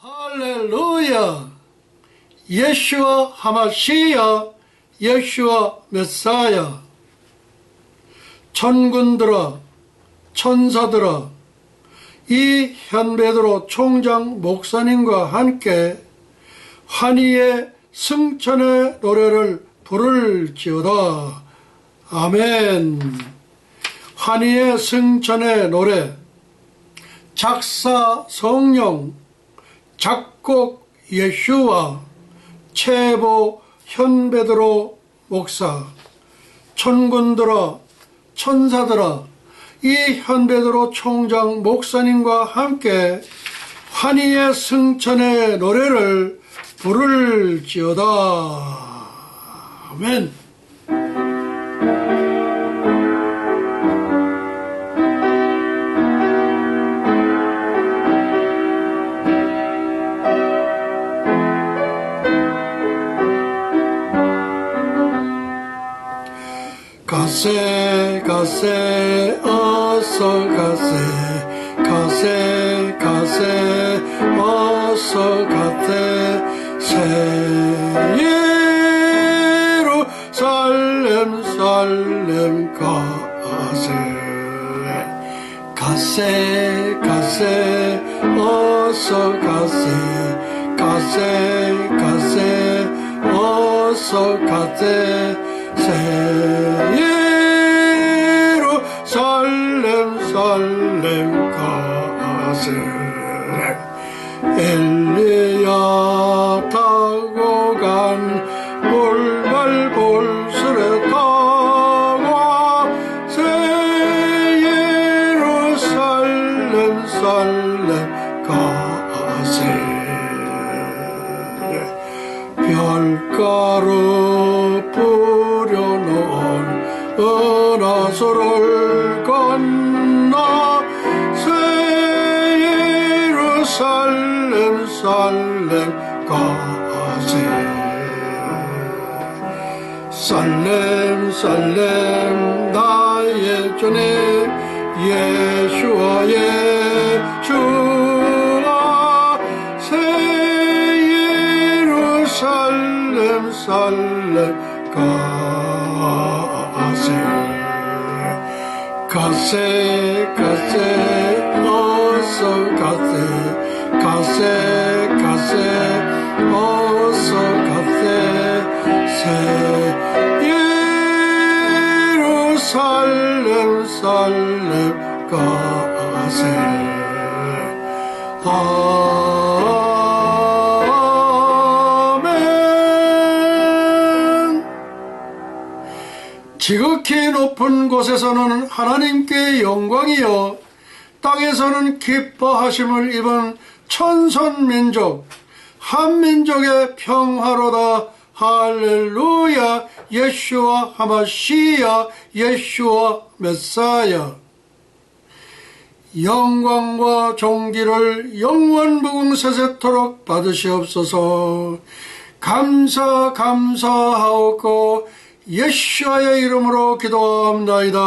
할렐루야! 예슈와 하마시야, 예슈와 메사야. 천군들아, 천사들아, 이 현베드로 총장 목사님과 함께 환희의 승천의 노래를 부를지어다. 아멘. 환희의 승천의 노래, 작사 성령, 작곡 예슈와, 체보 현베드로 목사. 천군들아, 천사들아, 이 현베드로 총장 목사님과 함께 환희의 승천의 노래를 부를지어다. 아멘. 가세 가세 어서 가세, 가세 가세 어서 가세, 새 예루살렘 살렘 가세. 가세 가세 어서 가세, 가세 가세 어서 가세, 새 예루살렘 살렘 가세. 엘리야 타고 간 볼말 볼술에 타고, 새 예루살렘 살렘 가세. 별가루 뿌려놓은 은하수를 건너, 새 예루살렘 살렘 가세. 살렘 살렘 나의 주님 예수와 예수와, 새 예루살렘 살렘 가세. 가세 가세 어서 가세, 가세 가세 어서 가세, 새 예루살렘 살렘 가세. 지극히 높은 곳에서는 하나님께 영광이요, 땅에서는 기뻐하심을 입은 천선민족 한민족의 평화로다. 할렐루야. 예슈와 하마시야, 예슈와 메사야. 영광과 존귀를 영원무궁세세토록 받으시옵소서. 감사하옵고 예수의 이름으로 기도합나이다.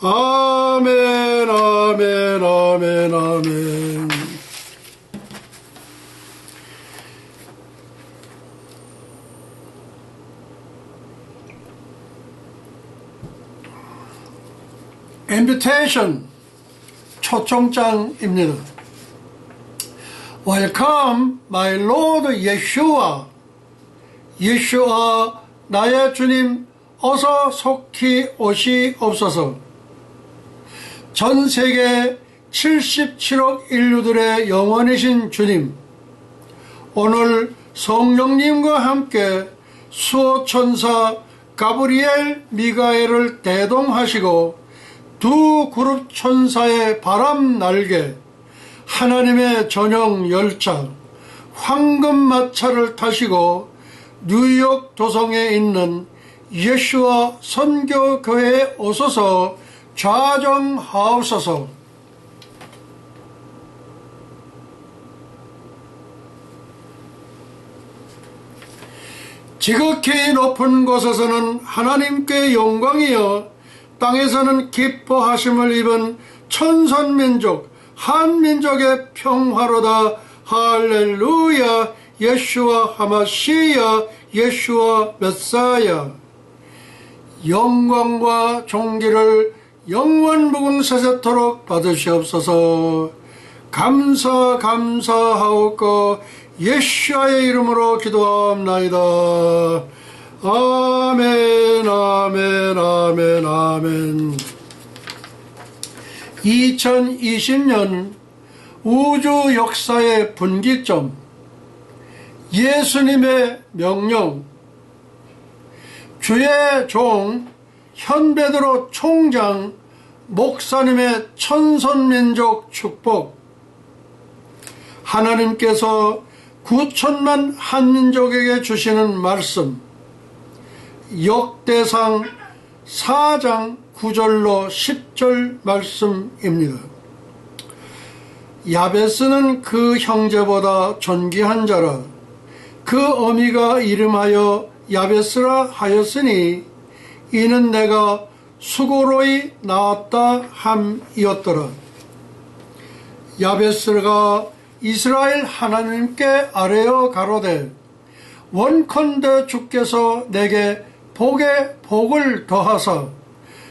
아멘 아멘 아멘 아멘. invitation, 초청장입니다. Welcome my Lord Yeshua. 예수와 나의 주님, 어서 속히 오시옵소서. 전 세계 77억 인류들의 영원이신 주님, 오늘 성령님과 함께 수호천사 가브리엘, 미가엘을 대동하시고 두 그룹 천사의 바람 날개, 하나님의 전용 열차 황금마차를 타시고 뉴욕 도성에 있는 예수와 선교교회에 오소서 좌정하옵소서. 지극히 높은 곳에서는 하나님께 영광이여, 땅에서는 기뻐하심을 입은 천선민족 한민족의 평화로다. 할렐루야 예수와 하마시야 예수와 메사야. 영광과 존귀를 영원 무궁사세토록 받으시옵소서. 감사하옵고 예수와의 이름으로 기도합나이다. 아멘 아멘 아멘 아멘. 2020년 우주 역사의 분기점, 예수님의 명령, 주의 종 현베드로 총장 목사님의 천선민족 축복. 하나님께서 9천만 한민족에게 주시는 말씀, 역대상 4장 9절로 10절 말씀입니다. 야베스는 그 형제보다 존귀한 자라. 그 어미가 이름하여 야베스라 하였으니 이는 내가 수고로이 낳았다 함이었더라. 야베스가 이스라엘 하나님께 아뢰어 가로되 원컨대 주께서 내게 복에 복을 더하사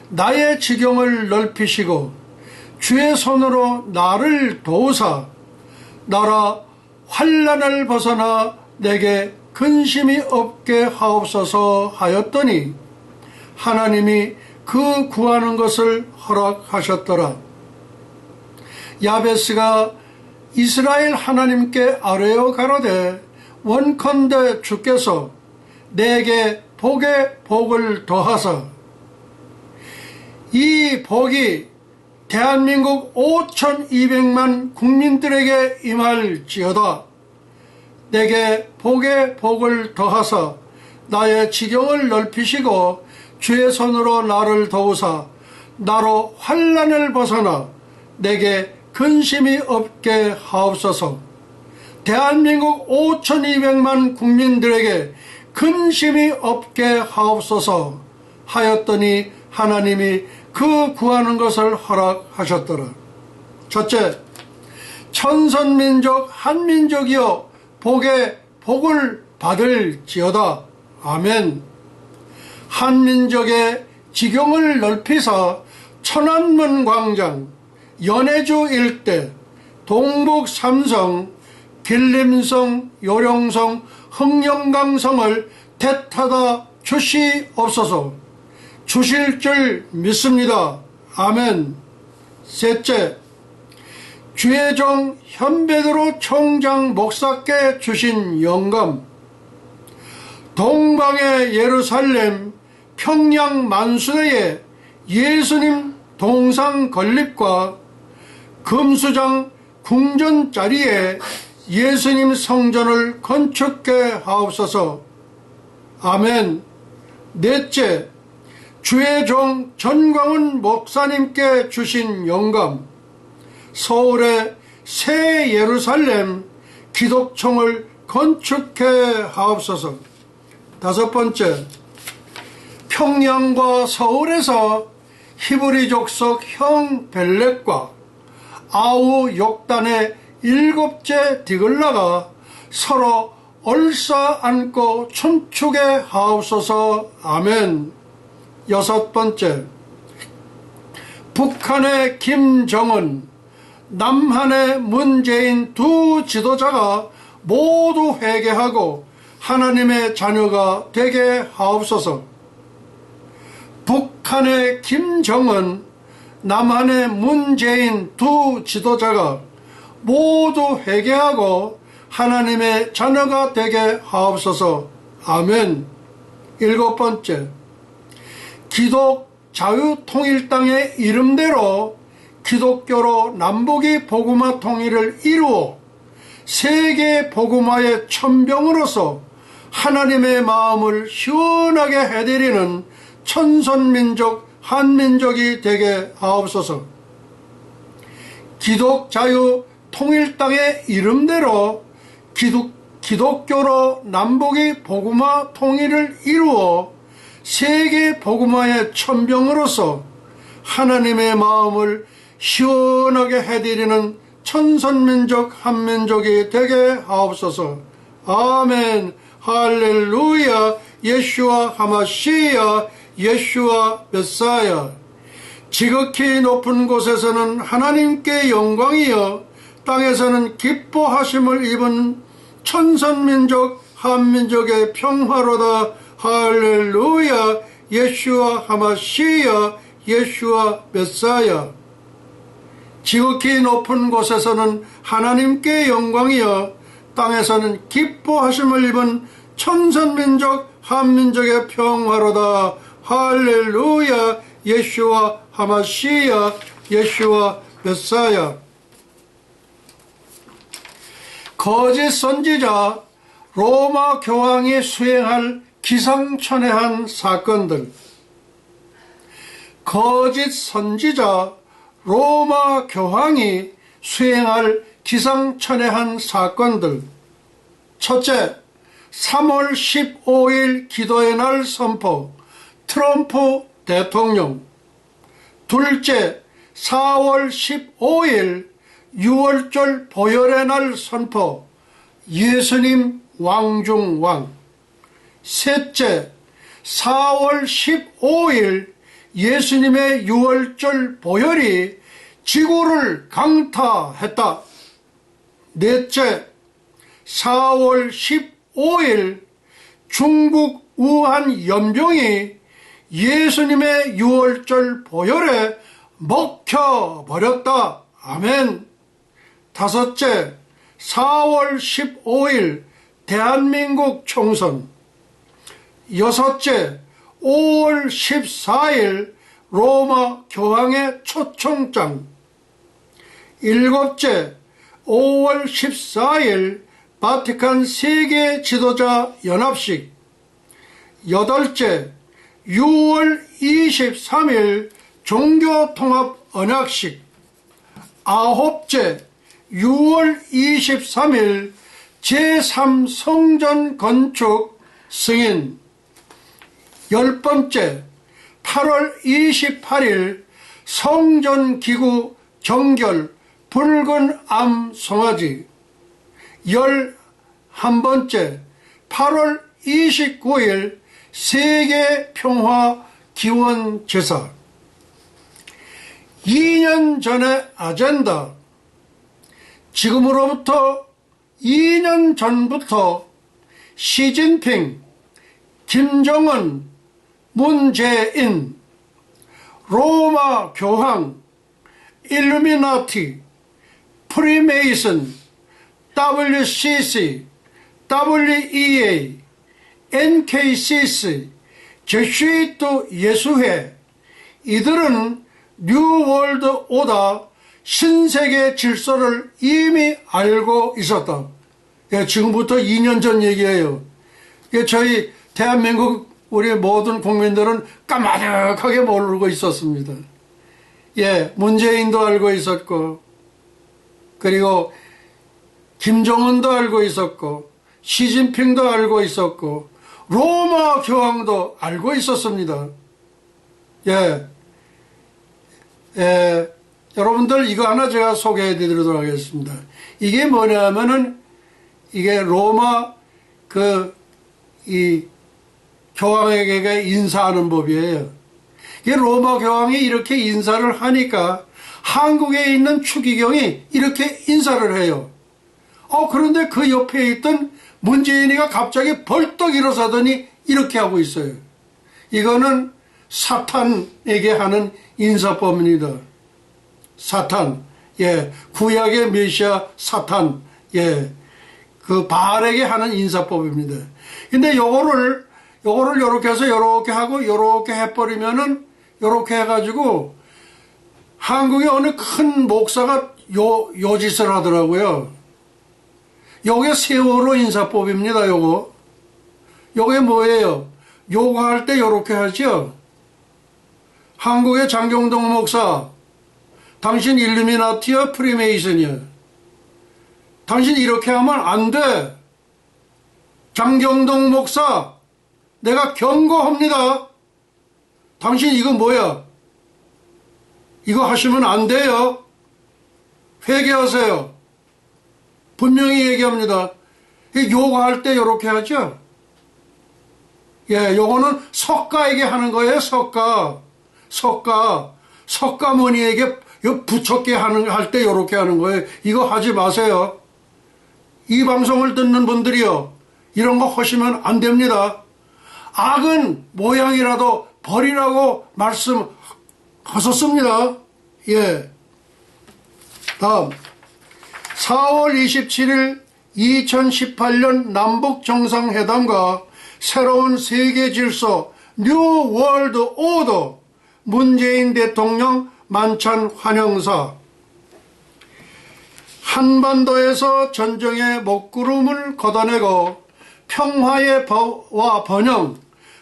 나의 지경을 넓히시고 주의 손으로 나를 도우사 나라 환난을 벗어나 내게 근심이 없게 하옵소서 하였더니 하나님이 그 구하는 것을 허락하셨더라. 야베스가 이스라엘 하나님께 아뢰어 가로되 원컨대 주께서 내게 복에 복을 더하사. 이 복이 대한민국 5,200만 국민들에게 임할지어다. 내게 복에 복을 더하사 나의 지경을 넓히시고 주의 손으로 나를 도우사 나로 환난을 벗어나 내게 근심이 없게 하옵소서. 대한민국 5,200만 국민들에게 근심이 없게 하옵소서 하였더니 하나님이 그 구하는 것을 허락하셨더라. 첫째, 천선민족 한민족이여 복에 복을 받을지어다. 아멘. 한민족의 지경을 넓히사 천안문 광장, 연해주 일대, 동북 삼성, 길림성, 요령성, 흥령강성을 택하다 주시옵소서. 주실 줄 믿습니다. 아멘. 셋째, 주의 종 현베드로 총장 목사께 주신 영감, 동방의 예루살렘 평양 만수대에 예수님 동상 건립과 금수장 궁전 자리에 예수님 성전을 건축해 하옵소서. 아멘. 넷째, 주의 종 전광훈 목사님께 주신 영감, 서울의 새 예루살렘 기독총을 건축해 하옵소서. 다섯 번째, 평양과 서울에서 히브리 족속 형 벨렉과 아우 욕단의 7째 디글라가 서로 얼싸 안고 춤추게 하옵소서. 아멘. 여섯 번째, 북한의 김정은, 남한의 문재인 두 지도자가 모두 회개하고 하나님의 자녀가 되게 하옵소서. 북한의 김정은, 남한의 문재인 두 지도자가 모두 회개하고 하나님의 자녀가 되게 하옵소서. 아멘. 일곱 번째, 기독 자유통일당의 이름대로 기독교로 남북이 복음화 통일을 이루어 세계 복음화의 천병으로서 하나님의 마음을 시원하게 해드리는 천선민족 한민족이 되게 하옵소서. 기독 자유통일당의 이름대로 기독교로 남북이 복음화 통일을 이루어 세계 복음화의 천병으로서 하나님의 마음을 시원하게 해드리는 천선민족 한민족이 되게 하옵소서. 아멘. 할렐루야. 예슈와 하마시야. 예슈와 메사야. 지극히 높은 곳에서는 하나님께 영광이여 땅에서는 기뻐하심을 입은 천선민족 한민족의 평화로다. 할렐루야. 예슈와 하마시야. 예슈와 메사야. 지극히 높은 곳에서는 하나님께 영광이여 땅에서는 기뻐하심을 입은 천선민족 한민족의 평화로다. 할렐루야. 예슈와 하마시야. 예슈와 메사야. 거짓 선지자 로마 교황이 수행할 기상천외한 사건들. 거짓 선지자 로마 교황이 수행할 기상천외한 사건들. 첫째, 3월 15일 기도의 날 선포, 트럼프 대통령. 둘째, 4월 15일 유월절 보혈의 날 선포, 예수님 왕중왕. 셋째, 4월 15일 예수님의 유월절 보혈이 지구를 강타했다. 넷째, 4월 15일 중국 우한 연병이 예수님의 유월절 보혈에 먹혀버렸다. 아멘. 다섯째, 4월 15일 대한민국 총선. 여섯째, 5월 14일 로마 교황의 초청장. 일곱째, 5월 14일 바티칸 세계 지도자 연합식. 여덟째, 6월 23일 종교통합 언약식. 아홉째, 6월 23일 제3성전 건축 승인. 10번째, 8월 28일 성전기구 정결 붉은 암 송아지. 11번째, 8월 29일 세계평화 기원제사. 2년 전의 아젠다. 지금으로부터 2년 전부터 시진핑, 김정은, 문재인, 로마 교황, 일루미나티, 프리메이슨, WCC, WEA, NKCC, 제슈이트 예수회, 이들은 뉴월드 오더 신세계 질서를 이미 알고 있었다. 예, 지금부터 2년 전 얘기예요. 예, 저희 대한민국 우리 모든 국민들은 까마득하게 모르고 있었습니다. 예, 문재인도 알고 있었고, 그리고 김정은도 알고 있었고, 시진핑도 알고 있었고, 로마 교황도 알고 있었습니다. 예, 여러분들 이거 하나 제가 소개해 드리도록 하겠습니다. 이게 뭐냐면은, 이게 로마 이 교황에게 인사하는 법이에요. 이게 로마 교황이 이렇게 인사를 하니까 한국에 있는 추기경이 이렇게 인사를 해요. 그런데 그 옆에 있던 문재인이가 갑자기 벌떡 일어서더니 이렇게 하고 있어요. 이거는 사탄에게 하는 인사법입니다. 사탄, 예, 구약의 메시아 사탄, 예, 그 바알에게 하는 인사법입니다. 근데 요거를 요렇게 해서 요렇게 하고 요렇게 해버리면은 요렇게 해가지고 한국의 어느 큰 목사가 요 짓을 하더라고요. 요게 세월호 인사법입니다. 요게 뭐예요? 요거 할 때 요렇게 하죠. 한국의 장경동 목사, 당신 일루미나티야 프리메이슨이야. 당신 이렇게 하면 안 돼. 장경동 목사, 내가 경고합니다. 당신 이거 뭐야? 이거 하시면 안 돼요. 회개하세요. 분명히 얘기합니다. 요구할 때 이렇게 하죠. 예, 요거는 석가에게 하는 거예요. 석가모니에게 부처께 할 때 이렇게 하는 거예요. 이거 하지 마세요. 이 방송을 듣는 분들이요, 이런 거 하시면 안 됩니다. 악은 모양이라도 버리라고 말씀하셨습니다. 예. 다음 4월 27일 2018년 남북정상회담과 새로운 세계 질서 뉴 월드 오더 문재인 대통령 만찬 환영사. 한반도에서 전쟁의 먹구름을 걷어내고 평화의 와 번영,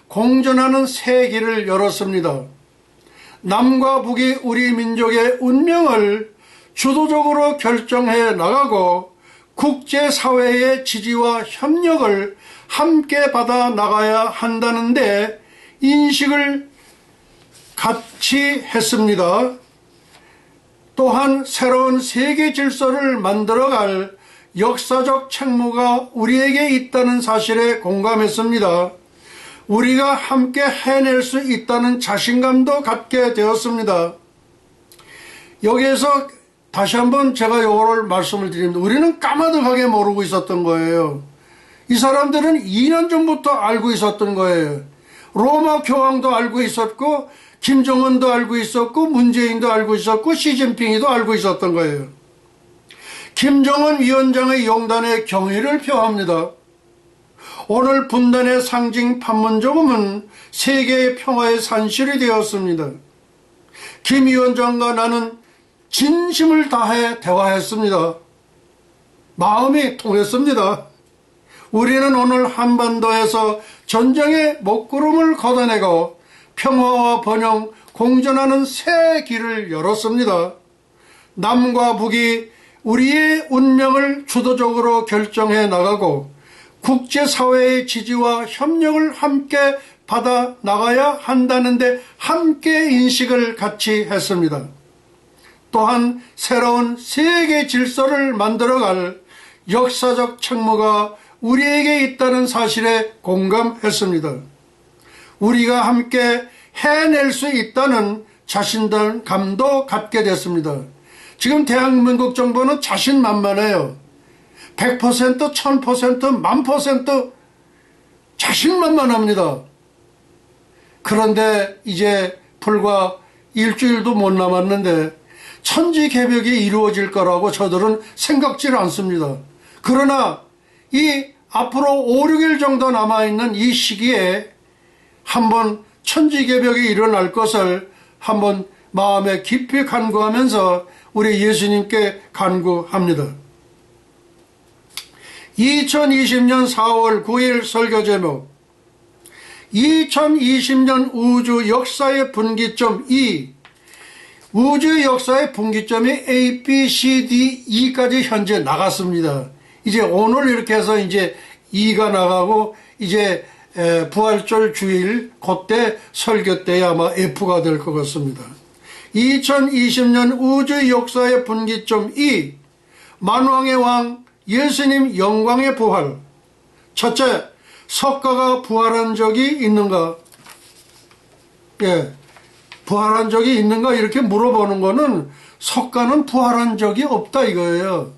공존하는 새 길을 열었습니다. 남과 북이 우리 민족의 운명을 주도적으로 결정해 나가고 국제사회의 지지와 협력을 함께 받아 나가야 한다는데 인식을 같이 했습니다. 또한 새로운 세계 질서를 만들어갈 역사적 책무가 우리에게 있다는 사실에 공감했습니다. 우리가 함께 해낼 수 있다는 자신감도 갖게 되었습니다. 여기에서 다시 한번 제가 요거를 말씀을 드립니다. 우리는 까마득하게 모르고 있었던 거예요. 이 사람들은 2년 전부터 알고 있었던 거예요. 로마 교황도 알고 있었고, 김정은도 알고 있었고, 문재인도 알고 있었고, 시진핑이도 알고 있었던 거예요. 김정은 위원장의 용단에 경의를 표합니다. 오늘 분단의 상징 판문조금은 세계의 평화의 산실이 되었습니다. 김 위원장과 나는 진심을 다해 대화했습니다. 마음이 통했습니다. 우리는 오늘 한반도에서 전쟁의 먹구름을 걷어내고 평화와 번영, 공존하는 새 길을 열었습니다. 남과 북이 우리의 운명을 주도적으로 결정해 나가고 국제사회의 지지와 협력을 함께 받아 나가야 한다는데 함께 인식을 같이 했습니다. 또한 새로운 세계 질서를 만들어갈 역사적 책무가 우리에게 있다는 사실에 공감했습니다. 우리가 함께 해낼 수 있다는 자신감도 갖게 됐습니다. 지금 대한민국 정부는 자신만만해요. 100%, 1000%, 1000% 자신만만합니다. 그런데 이제 불과 일주일도 못 남았는데 천지개벽이 이루어질 거라고 저들은 생각지를 않습니다. 그러나 이 앞으로 5, 6일 정도 남아있는 이 시기에 한번 천지개벽이 일어날 것을 한번 마음에 깊이 간구하면서 우리 예수님께 간구합니다. 2020년 4월 9일 설교 제목, 2020년 우주 역사의 분기점 2. 우주 역사의 분기점이 A, B, C, D, E까지 현재 나갔습니다. 이제 오늘 이렇게 해서 이제 2가 나가고 이제 부활절 주일 그때 설교 때에 아마 F가 될 것 같습니다. 2020년 우주 역사의 분기점 2. 만왕의 왕 예수님 영광의 부활. 첫째, 석가가 부활한 적이 있는가? 예, 부활한 적이 있는가 이렇게 물어보는 거는 석가는 부활한 적이 없다 이거예요.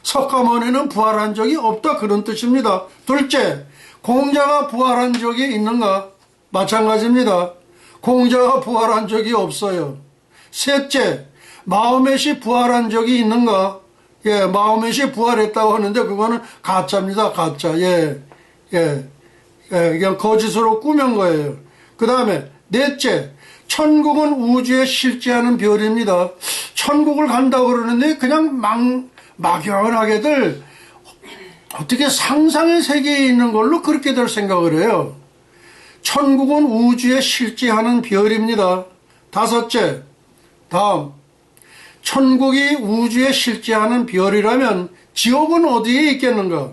석가모니는 부활한 적이 없다 그런 뜻입니다. 둘째, 공자가 부활한 적이 있는가? 마찬가지입니다. 공자가 부활한 적이 없어요. 셋째, 마호멧이 부활한 적이 있는가? 예, 마호멧이 부활했다고 하는데 그거는 가짜입니다. 가짜. 그냥 거짓으로 꾸민 거예요. 그 다음에 넷째, 천국은 우주에 실제하는 별입니다. 천국을 간다고 그러는데 그냥 막연하게들 어떻게 상상의 세계에 있는 걸로 그렇게들 생각을 해요. 천국은 우주에 실제하는 별입니다. 다섯째, 다음, 천국이 우주에 실제하는 별이라면 지옥은 어디에 있겠는가?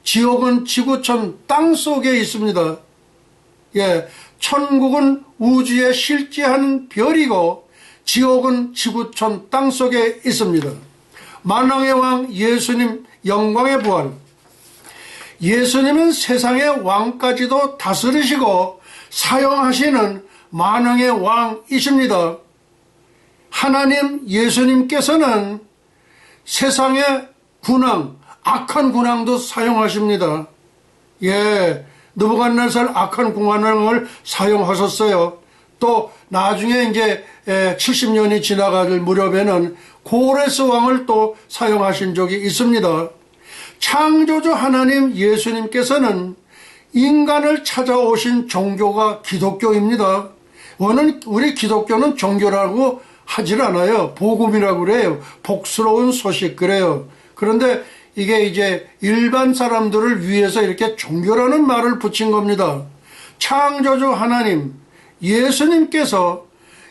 지옥은 지구촌 땅 속에 있습니다. 예, 천국은 우주에 실제하는 별이고 지옥은 지구촌 땅 속에 있습니다. 만왕의 왕 예수님 영광의 부활. 예수님은 세상의 왕까지도 다스리시고 사용하시는 만왕의 왕이십니다. 하나님 예수님께서는 세상의 군왕, 악한 군왕도 사용하십니다. 예, 느부갓네살 악한 군왕을 사용하셨어요. 또 나중에 이제 70년이 지나갈 무렵에는 고레스 왕을 또 사용하신 적이 있습니다. 창조주 하나님 예수님께서는 인간을 찾아오신 종교가 기독교입니다. 우리 기독교는 종교라고 하질 않아요. 복음이라고 그래요. 복스러운 소식 그래요. 그런데 이게 이제 일반 사람들을 위해서 이렇게 종교라는 말을 붙인 겁니다. 창조주 하나님 예수님께서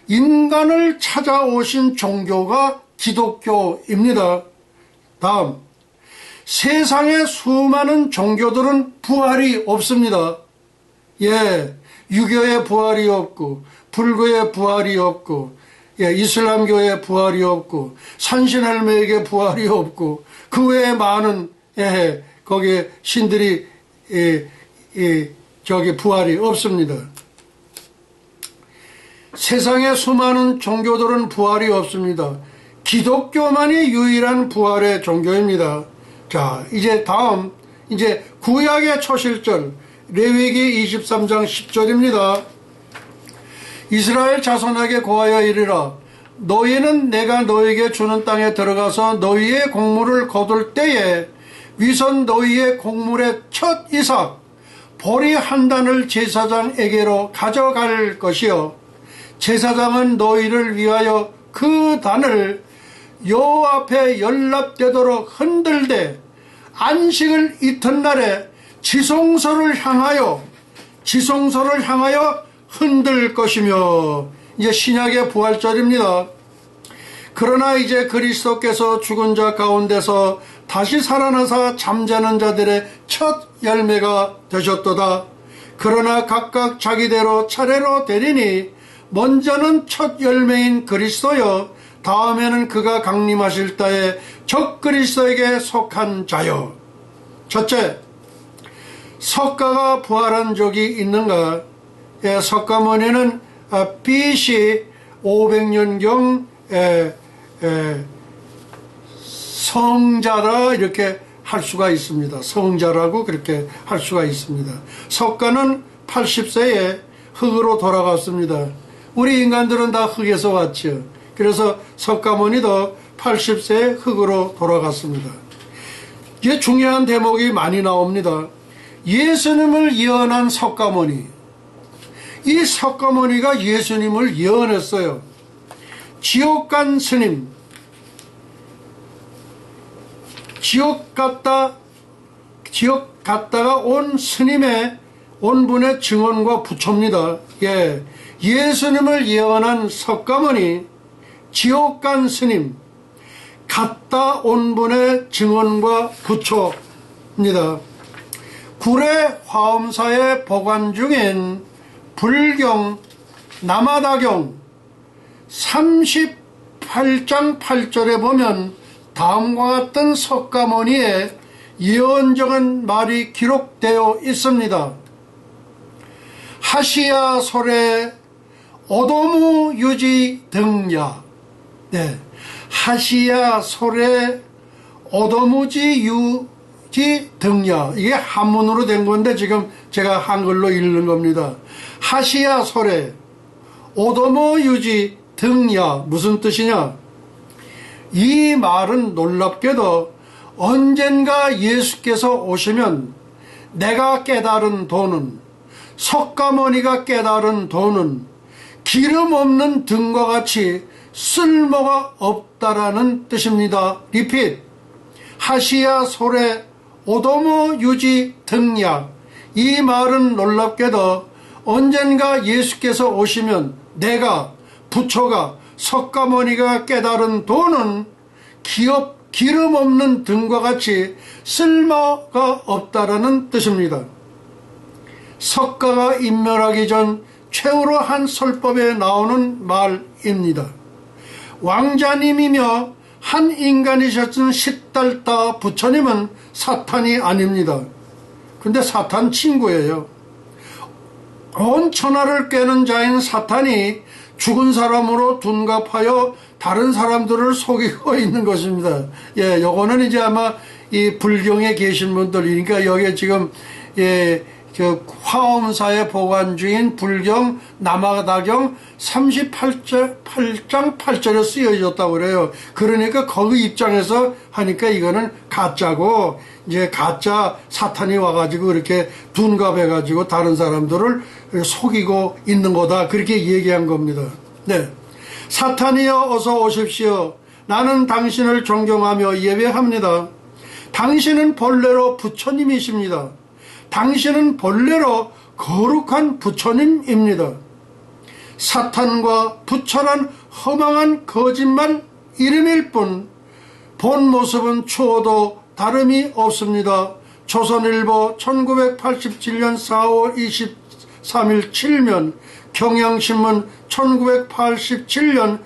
인간을 찾아오신 종교가 기독교입니다. 다음, 세상의 수많은 종교들은 부활이 없습니다. 예, 유교의 부활이 없고 불교의 부활이 없고 이슬람교의 부활이 없고 산신할매에게 부활이 없고 그 외에 많은 거기에 신들이 저기 부활이 없습니다. 세상의 수많은 종교들은 부활이 없습니다. 기독교만이 유일한 부활의 종교입니다. 자, 이제 다음 이제 구약의 초실절 레위기 23장 10절입니다. 이스라엘 자손에게 고하여 이르라. 너희는 내가 너희에게 주는 땅에 들어가서 너희의 곡물을 거둘 때에 위선 너희의 곡물의 첫 이삭 보리 한 단을 제사장에게로 가져갈 것이요 제사장은 너희를 위하여 그 단을 여호와 앞에 연락되도록 흔들되 안식을 이튿날에 지성소를 향하여 흔들 것이며. 이제 신약의 부활절입니다. 그러나 이제 그리스도께서 죽은 자 가운데서 다시 살아나사 잠자는 자들의 첫 열매가 되셨도다. 그러나 각각 자기대로 차례로 되리니 먼저는 첫 열매인 그리스도여 다음에는 그가 강림하실 때에 적 그리스도에게 속한 자여. 첫째, 석가가 부활한 적이 있는가? 예, 석가모니는 BC 500년경 성자라 이렇게 할 수가 있습니다. 성자라고 그렇게 할 수가 있습니다. 석가는 80세에 흙으로 돌아갔습니다. 우리 인간들은 다 흙에서 왔죠. 그래서 석가모니도 80세에 흙으로 돌아갔습니다. 이게 중요한 대목이 많이 나옵니다. 예수님을 예언한 석가모니. 이 석가모니가 예수님을 예언했어요. 지옥 간 스님, 지옥 갔다가 온 스님의 온 분의 증언과 부처입니다. 예, 예수님을 예언한 석가모니, 지옥 간 스님, 갔다 온 분의 증언과 부처입니다. 구례 화엄사의 보관 중인 불경 남아다경 38장 8절에 보면 다음과 같은 석가모니의 예언적인 말이 기록되어 있습니다. 하시야 소래 오도무 유지 등야. 네, 하시야 소래 오도무지 유지 등야. 이게 한문으로 된 건데 지금 제가 한글로 읽는 겁니다. 하시야 소래 오도무 유지 등야. 무슨 뜻이냐? 이 말은 놀랍게도 언젠가 예수께서 오시면 내가 깨달은 도는, 석가모니가 깨달은 도는 기름 없는 등과 같이 쓸모가 없다라는 뜻입니다. 리핏. 하시야 소래 오도무 유지 등야. 이 말은 놀랍게도 언젠가 예수께서 오시면 내가, 부처가, 석가모니가 깨달은 도는 기름 없는 등과 같이 쓸모가 없다라는 뜻입니다. 석가가 인멸하기 전 최후로 한 설법에 나오는 말입니다. 왕자님이며 한 인간이셨던 시달다 부처님은 사탄이 아닙니다. 근데 사탄 친구예요. 온 천하를 깨는 자인 사탄이 죽은 사람으로 둔갑하여 다른 사람들을 속이고 있는 것입니다. 예, 요거는 이제 아마 이 불경에 계신 분들이니까 여기에 지금 저 화엄사에 보관 중인 불경 남아다경 38장 8절에 쓰여졌다고 그래요. 그러니까 거기 입장에서 하니까 이거는 가짜고 이제 가짜 사탄이 와가지고 이렇게 둔갑해가지고 다른 사람들을 속이고 있는 거다. 그렇게 얘기한 겁니다. 네. 사탄이여 어서 오십시오. 나는 당신을 존경하며 예배합니다. 당신은 본래로 부처님이십니다. 당신은 본래로 거룩한 부처님입니다. 사탄과 부처란 허망한 거짓말 이름일 뿐 본 모습은 추워도 다름이 없습니다. 조선일보 1987년 4월 23일 7면, 경향신문 1987년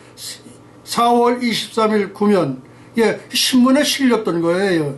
4월 23일 9면, 예, 신문에 실렸던 거예요.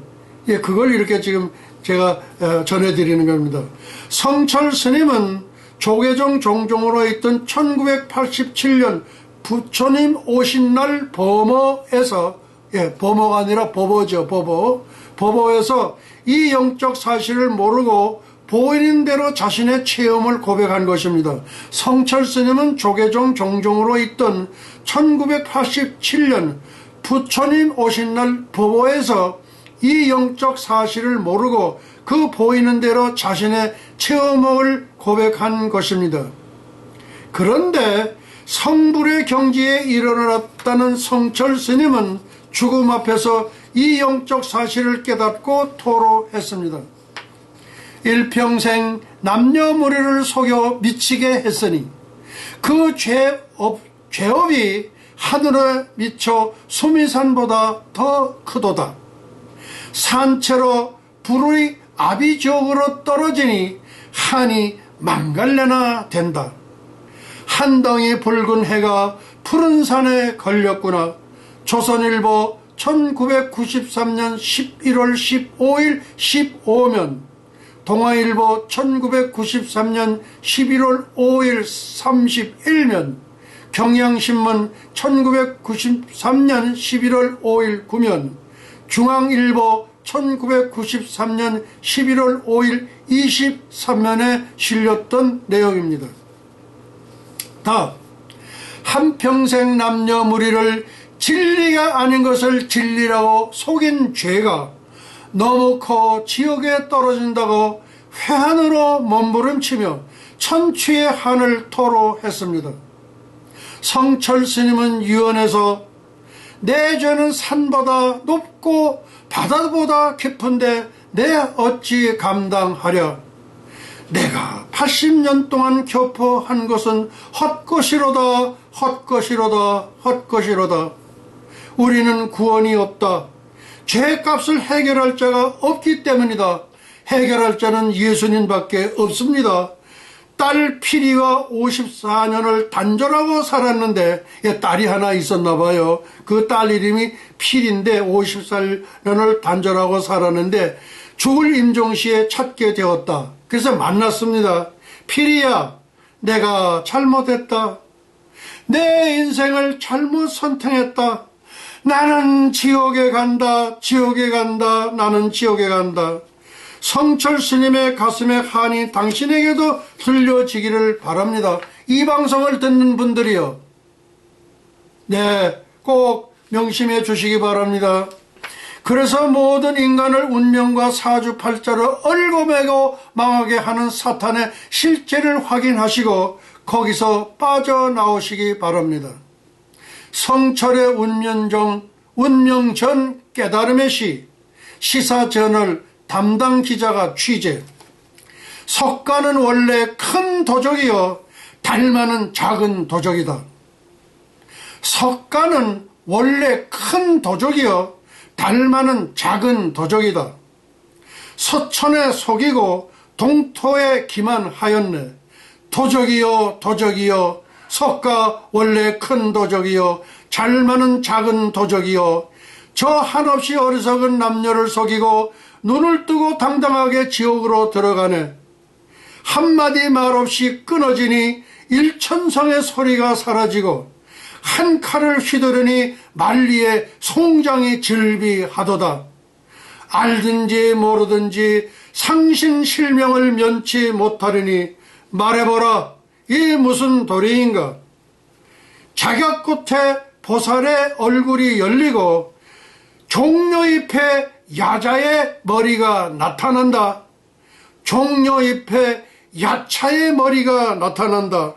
예, 그걸 이렇게 지금 제가 전해드리는 겁니다. 성철 스님은 조계종 종종으로 있던 1987년 부처님 오신 날 법어에서, 예, 법어가 아니라 법어죠, 법어. 법어에서 이 영적 사실을 모르고 보이는 대로 자신의 체험을 고백한 것입니다. 성철 스님은 조계종 종종으로 있던 1987년 부처님 오신 날 법어에서 이 영적 사실을 모르고 그 보이는 대로 자신의 체험을 고백한 것입니다. 그런데 성불의 경지에 이르렀다는 성철 스님은 죽음 앞에서 이 영적 사실을 깨닫고 토로했습니다. 일평생 남녀무리를 속여 미치게 했으니 그 죄업이 하늘에 미쳐 수미산보다 더 크도다. 산채로 불의 아비지옥으로 떨어지니 한이 망갈래나 된다. 한 덩이 붉은 해가 푸른 산에 걸렸구나. 조선일보 1993년 11월 15일 15면, 동아일보 1993년 11월 5일 31면, 경향신문 1993년 11월 5일 9면, 중앙일보 1993년 11월 5일 23면에 실렸던 내용입니다. 다 한평생 남녀무리를 진리가 아닌 것을 진리라고 속인 죄가 너무 커 지옥에 떨어진다고 회한으로 몸부림치며 천추의 한을 토로했습니다. 성철 스님은 유언에서 내 죄는 산보다 높고 바다보다 깊은데 내 어찌 감당하랴. 내가 80년 동안 교포한 것은 헛것이로다, 헛것이로다, 헛것이로다. 우리는 구원이 없다. 죄값을 해결할 자가 없기 때문이다. 해결할 자는 예수님밖에 없습니다. 딸 피리와 54년을 단절하고 살았는데, 딸이 하나 있었나 봐요. 그 딸 이름이 피리인데 54년을 단절하고 살았는데 죽을 임종시에 찾게 되었다. 그래서 만났습니다. 피리야, 내가 잘못했다. 내 인생을 잘못 선택했다. 나는 지옥에 간다. 지옥에 간다. 나는 지옥에 간다. 성철 스님의 가슴에 한이 당신에게도 들려지기를 바랍니다. 이 방송을 듣는 분들이요, 네, 꼭 명심해 주시기 바랍니다. 그래서 모든 인간을 운명과 사주팔자로 얽어매고 망하게 하는 사탄의 실체를 확인하시고 거기서 빠져나오시기 바랍니다. 성철의 운명전 깨달음의 시, 시사저널 담당 기자가 취재. 석가는 원래 큰 도적이요, 달마는 작은 도적이다. 석가는 원래 큰 도적이요, 달마는 작은 도적이다. 서천에 속이고 동토에 기만하였네. 도적이요, 도적이요, 석가 원래 큰 도적이요, 달마는 작은 도적이요, 저 한없이 어리석은 남녀를 속이고 눈을 뜨고 당당하게 지옥으로 들어가네. 한마디 말 없이 끊어지니 일천성의 소리가 사라지고 한 칼을 휘두르니 만리의 송장이 질비하도다. 알든지 모르든지 상신실명을 면치 못하리니 말해보라, 이 무슨 도리인가. 자격 끝에 보살의 얼굴이 열리고 종려잎에 야자의 머리가 나타난다. 종려잎에 야차의 머리가 나타난다.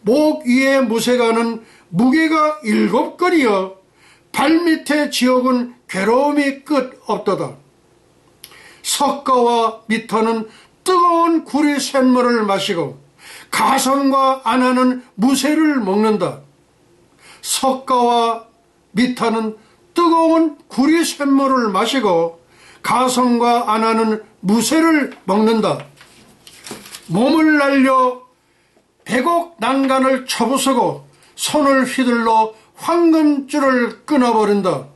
목 위에 무쇠가는 무게가 7걸이여 발밑에 지옥은 괴로움이 끝 없도다. 석가와 미터는 뜨거운 구리 쇳물을 마시고 가성과 아나는 무쇠를 먹는다. 석가와 미터는 뜨거운 구리 쇳물을 마시고 가성과 아나는 무쇠를 먹는다. 몸을 날려 백옥 난간을 쳐부수고 손을 휘둘러 황금줄을 끊어버린다.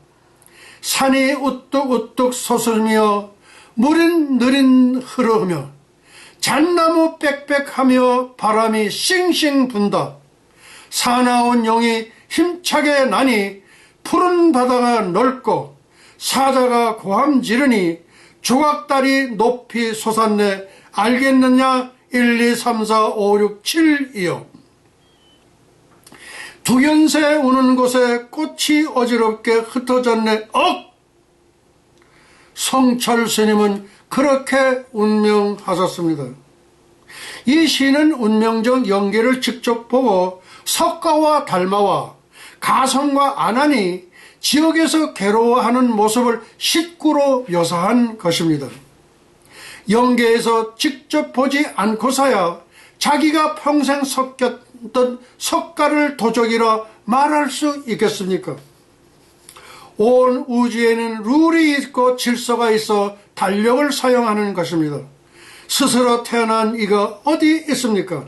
산이 우뚝우뚝 솟으며 물은 느린 흐르며 잣나무 빽빽하며 바람이 싱싱 분다. 사나운 용이 힘차게 나니 푸른 바다가 넓고 사자가 고함 지르니 조각달이 높이 솟았네. 알겠느냐? 1, 2, 3, 4, 5, 6, 7이요. 두견새 우는 곳에 꽃이 어지럽게 흩어졌네. 성철 스님은 그렇게 운명하셨습니다. 이 시는 운명적 연계를 직접 보고 석가와 달마와 가성과 아난이 지옥에서 괴로워하는 모습을 식구로 묘사한 것입니다. 연계에서 직접 보지 않고서야 자기가 평생 섞였던 석가를 도적이라 말할 수 있겠습니까? 온 우주에는 룰이 있고 질서가 있어 달력을 사용하는 것입니다. 스스로 태어난 이가 어디 있습니까?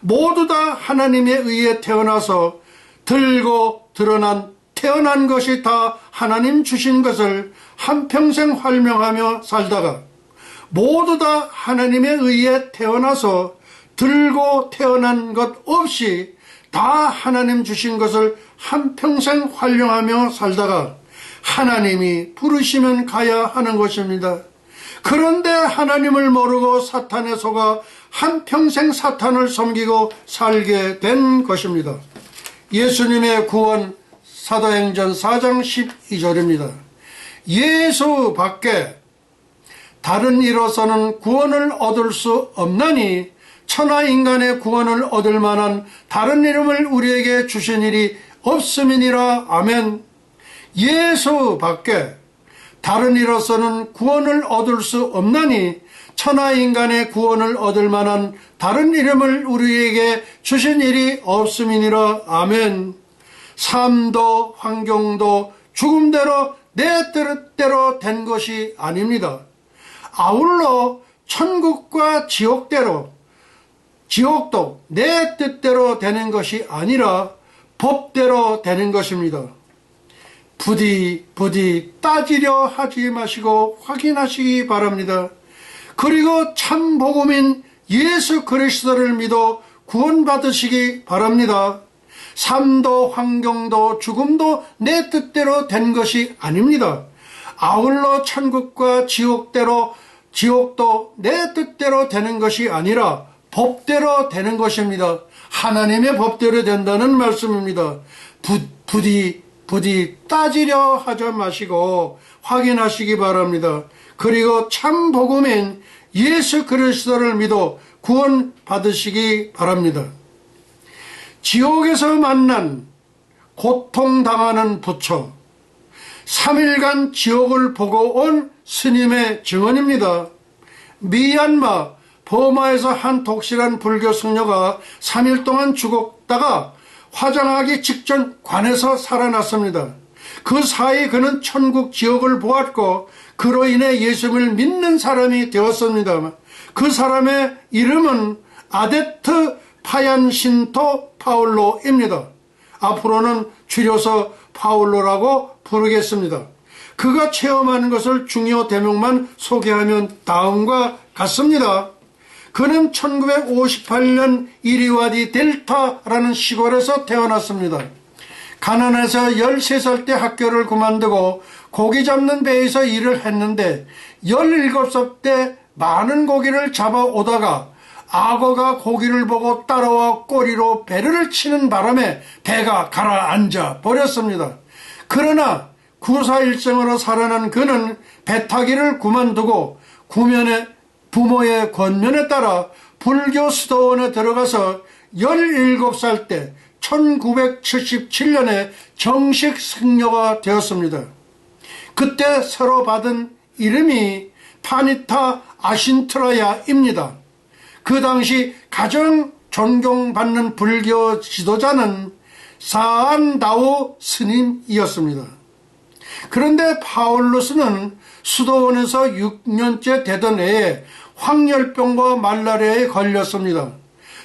모두 다 하나님에 의해 태어나서 들고 드러난 태어난 것이 다 하나님 주신 것을 한평생 활명하며 살다가 모두 다 하나님에 의해 태어나서 들고 태어난 것 없이 다 하나님 주신 것을 한평생 활용하며 살다가 하나님이 부르시면 가야 하는 것입니다. 그런데 하나님을 모르고 사탄에 속아 한평생 사탄을 섬기고 살게 된 것입니다. 예수님의 구원 사도행전 4장 12절입니다. 예수 밖에 다른 이로서는 구원을 얻을 수 없나니 천하 인간의 구원을 얻을 만한 다른 이름을 우리에게 주신 일이 없음이니라. 아멘. 예수 밖에 다른 이로서는 구원을 얻을 수 없나니 천하 인간의 구원을 얻을 만한 다른 이름을 우리에게 주신 일이 없음이니라. 아멘. 삶도 환경도 죽음대로 내 뜻대로 된 것이 아닙니다. 아울러 천국과 지옥도 내 뜻대로 되는 것이 아니라 법대로 되는 것입니다. 부디 따지려 하지 마시고 확인하시기 바랍니다. 그리고 참 복음인 예수 그리스도를 믿어 구원받으시기 바랍니다. 삶도 환경도 죽음도 내 뜻대로 된 것이 아닙니다. 아울러 천국과 지옥도 내 뜻대로 되는 것이 아니라 법대로 되는 것입니다. 하나님의 법대로 된다는 말씀입니다. 부디 따지려 하지 마시고 확인하시기 바랍니다. 그리고 참 복음인 예수 그리스도를 믿어 구원 받으시기 바랍니다. 지옥에서 만난 고통당하는 부처, 3일간 지옥을 보고 온 스님의 증언입니다. 미얀마 버마에서 한 독실한 불교 승려가 3일 동안 죽었다가 화장하기 직전 관에서 살아났습니다. 그 사이 그는 천국 지옥을 보았고 그로 인해 예수를 믿는 사람이 되었습니다. 그 사람의 이름은 아데트 파얀신토 파울로입니다. 앞으로는 줄여서 파울로라고 부르겠습니다. 그가 체험하는 것을 중요 대목만 소개하면 다음과 같습니다. 그는 1958년 이리와디 델타라는 시골에서 태어났습니다. 가난해서 13살 때 학교를 그만두고 고기 잡는 배에서 일을 했는데 17살 때 많은 고기를 잡아오다가 악어가 고기를 보고 따라와 꼬리로 배를 치는 바람에 배가 가라앉아 버렸습니다. 그러나 구사일생으로 살아난 그는 배 타기를 그만두고 부모의 권면에 따라 불교 수도원에 들어가서 17살 때 1977년에 정식 승려가 되었습니다. 그때 새로 받은 이름이 파니타 아신트라야입니다. 그 당시 가장 존경받는 불교 지도자는 사안다오 스님이었습니다. 그런데 파울루스는 수도원에서 6년째 되던 해에 황열병과 말라리아에 걸렸습니다.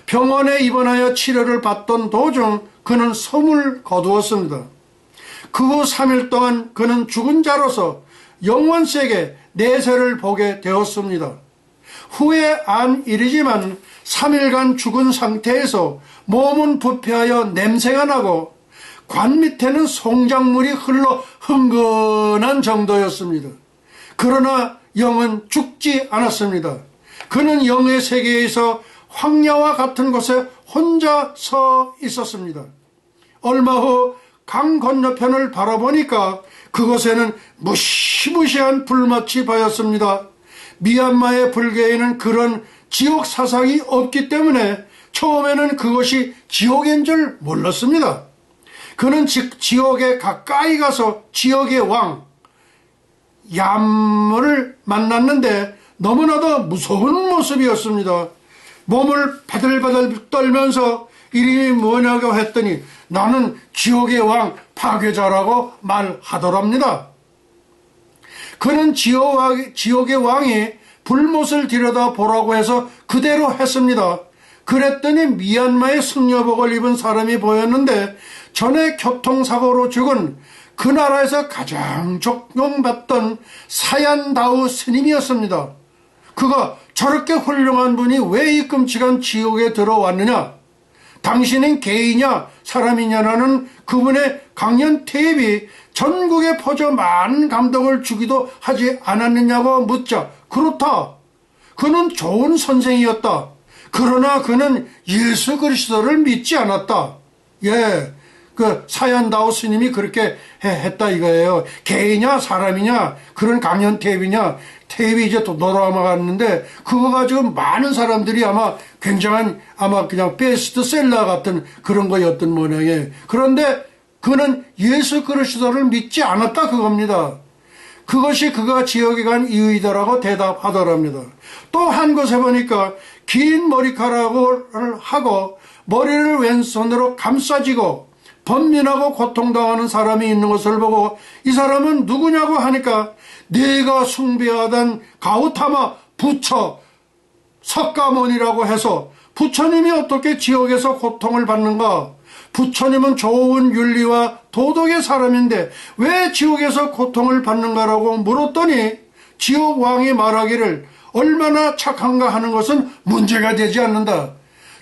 병원에 입원하여 치료를 받던 도중 그는 숨을 거두었습니다. 그 후 3일 동안 그는 죽은 자로서 영원세계 내세를 보게 되었습니다. 후에 안 일이지만 3일간 죽은 상태에서 몸은 부패하여 냄새가 나고 관 밑에는 송장물이 흘러 흥건한 정도였습니다. 그러나 영은 죽지 않았습니다. 그는 영의 세계에서 황야와 같은 곳에 혼자 서 있었습니다. 얼마 후 강 건너편을 바라보니까 그곳에는 무시무시한 불빛이 보였습니다. 미얀마의 불교에는 그런 지옥 사상이 없기 때문에 처음에는 그것이 지옥인 줄 몰랐습니다. 그는 지옥에 가까이 가서 지옥의 왕 얌을 만났는데 너무나도 무서운 모습이었습니다. 몸을 바들바들 떨면서 이름이 뭐냐고 했더니 나는 지옥의 왕 파괴자라고 말하더랍니다. 그는 지옥의 왕이 불못을 들여다보라고 해서 그대로 했습니다. 그랬더니 미얀마의 승려복을 입은 사람이 보였는데 전에 교통사고로 죽은 그 나라에서 가장 존경받던 사얀다우 스님이었습니다. 그가 저렇게 훌륭한 분이 왜 이 끔찍한 지옥에 들어왔느냐? 당신은 개이냐 사람이냐라는 그분의 강연 테이프가 전국에 퍼져 많은 감동을 주기도 하지 않았느냐고 묻자 그렇다. 그는 좋은 선생이었다. 그러나 그는 예수 그리스도를 믿지 않았다. 예, 그 사얀다오 스님이 그렇게 했다 이거예요. 개이냐 사람이냐 그런 강연 테이프냐 테이프 이제 또 넘어갔는데 그거 가지고 많은 사람들이 아마 굉장한 아마 그냥 베스트셀러 같은 그런 거였던 모양이에요. 그런데 그는 예수 그리스도를 믿지 않았다 그겁니다. 그것이 그가 지옥에 간 이유이다라고 대답하더랍니다. 또 한 곳에 보니까 긴 머리카락을 하고 머리를 왼손으로 감싸지고 번민하고 고통당하는 사람이 있는 것을 보고 이 사람은 누구냐고 하니까 내가 숭배하던 가우타마 부처 석가모니라고 해서 부처님이 어떻게 지옥에서 고통을 받는가? 부처님은 좋은 윤리와 도덕의 사람인데 왜 지옥에서 고통을 받는가라고 물었더니 지옥 왕이 말하기를 얼마나 착한가 하는 것은 문제가 되지 않는다.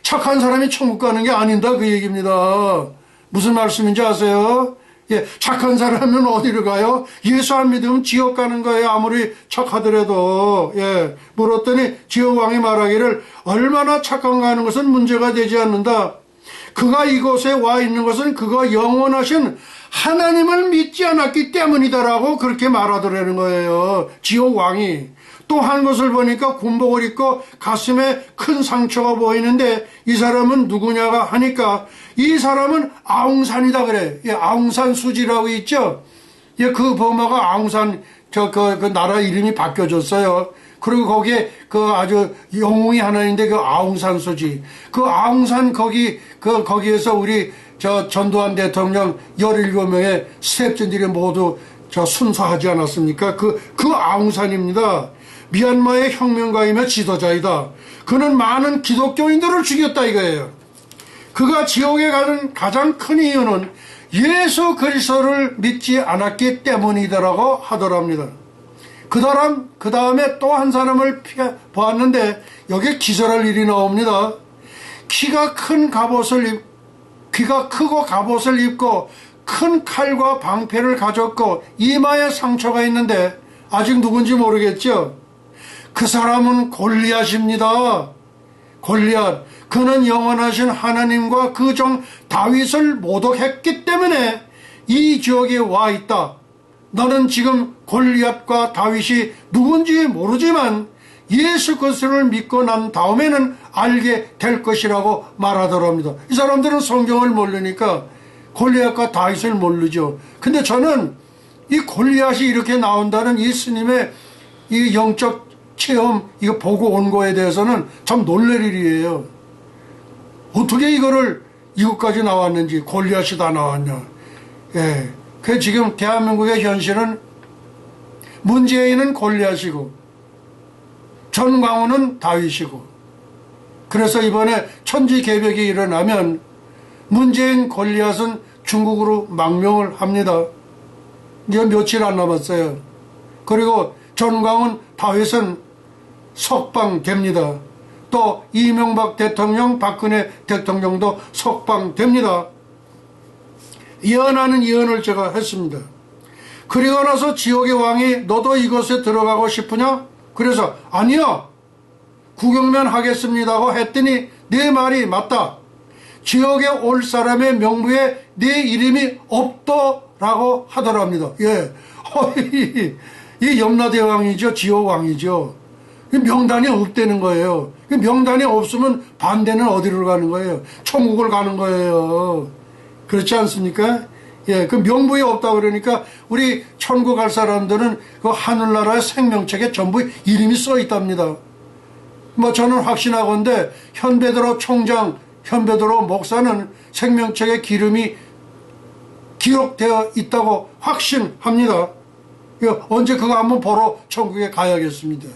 착한 사람이 천국 가는 게 아닌다 그 얘기입니다. 무슨 말씀인지 아세요? 예, 착한 사람은 어디로 가요? 예수 안 믿으면 지옥 가는 거예요. 아무리 착하더라도. 예, 물었더니 지옥 왕이 말하기를 얼마나 착한가 하는 것은 문제가 되지 않는다. 그가 이곳에 와 있는 것은 그가 영원하신 하나님을 믿지 않았기 때문이다라고 그렇게 말하더라는 거예요. 지옥 왕이. 또 한 것을 보니까 군복을 입고 가슴에 큰 상처가 보이는데 이 사람은 누구냐가 하니까 이 사람은 아웅산이다 그래. 예, 아웅산 수지라고 있죠. 예, 그 범어가 아웅산 그 나라 이름이 바뀌어졌어요. 그리고 거기에 그 아주 영웅이 하나 있는데 그 아웅산 수지. 그 아웅산 거기에서 우리 전두환 대통령 17명의 스태프진들이 모두 순사하지 않았습니까? 그 아웅산입니다. 미얀마의 혁명가이며 지도자이다. 그는 많은 기독교인들을 죽였다 이거예요. 그가 지옥에 가는 가장 큰 이유는 예수 그리스도를 믿지 않았기 때문이더라고 하더랍니다. 그 다음에 또 한 사람을 보았는데 여기에 기절할 일이 나옵니다. 키가 크고 갑옷을 입고 큰 칼과 방패를 가졌고 이마에 상처가 있는데 아직 누군지 모르겠죠. 그 사람은 골리앗입니다. 골리앗. 그는 영원하신 하나님과 그 종 다윗을 모독했기 때문에 이 지역에 와 있다. 너는 지금 골리앗과 다윗이 누군지 모르지만 예수 그리스도를 믿고 난 다음에는 알게 될 것이라고 말하더랍니다. 이 사람들은 성경을 모르니까 골리앗과 다윗을 모르죠. 근데 저는 이 골리앗이 이렇게 나온다는 이 스님의 이 영적 체험 이거 보고 온 거에 대해서는 참 놀랄 일이에요. 어떻게 이거를 이것까지 나왔는지 골리앗이 다 나왔냐. 예. 그 지금 대한민국의 현실은 문재인은 골리앗이고 전광훈은 다윗이고, 그래서 이번에 천지개벽이 일어나면 문재인 골리앗은 중국으로 망명을 합니다. 이제 며칠 안 남았어요. 그리고 전광훈 다윗은 석방됩니다. 또 이명박 대통령, 박근혜 대통령도 석방됩니다. 예언하는 예언을 제가 했습니다. 그리고 나서 지옥의 왕이 너도 이곳에 들어가고 싶으냐? 그래서 아니요, 구경만 하겠습니다고 했더니 네 말이 맞다. 지옥에 올 사람의 명부에 네 이름이 없더라고 하더랍니다. 예, 이 염라대왕이죠. 지옥왕이죠. 명단이 없다는 거예요. 명단이 없으면 반대는 어디로 가는 거예요? 천국을 가는 거예요. 그렇지 않습니까? 예, 그 명부에 없다 그러니까 우리 천국 갈 사람들은 그 하늘나라의 생명책에 전부 이름이 써 있답니다. 뭐 저는 확신하건대 현배드로 총장, 현배드로 목사는 생명책에 기름이 기록되어 있다고 확신합니다. 예, 언제 그거 한번 보러 천국에 가야겠습니다.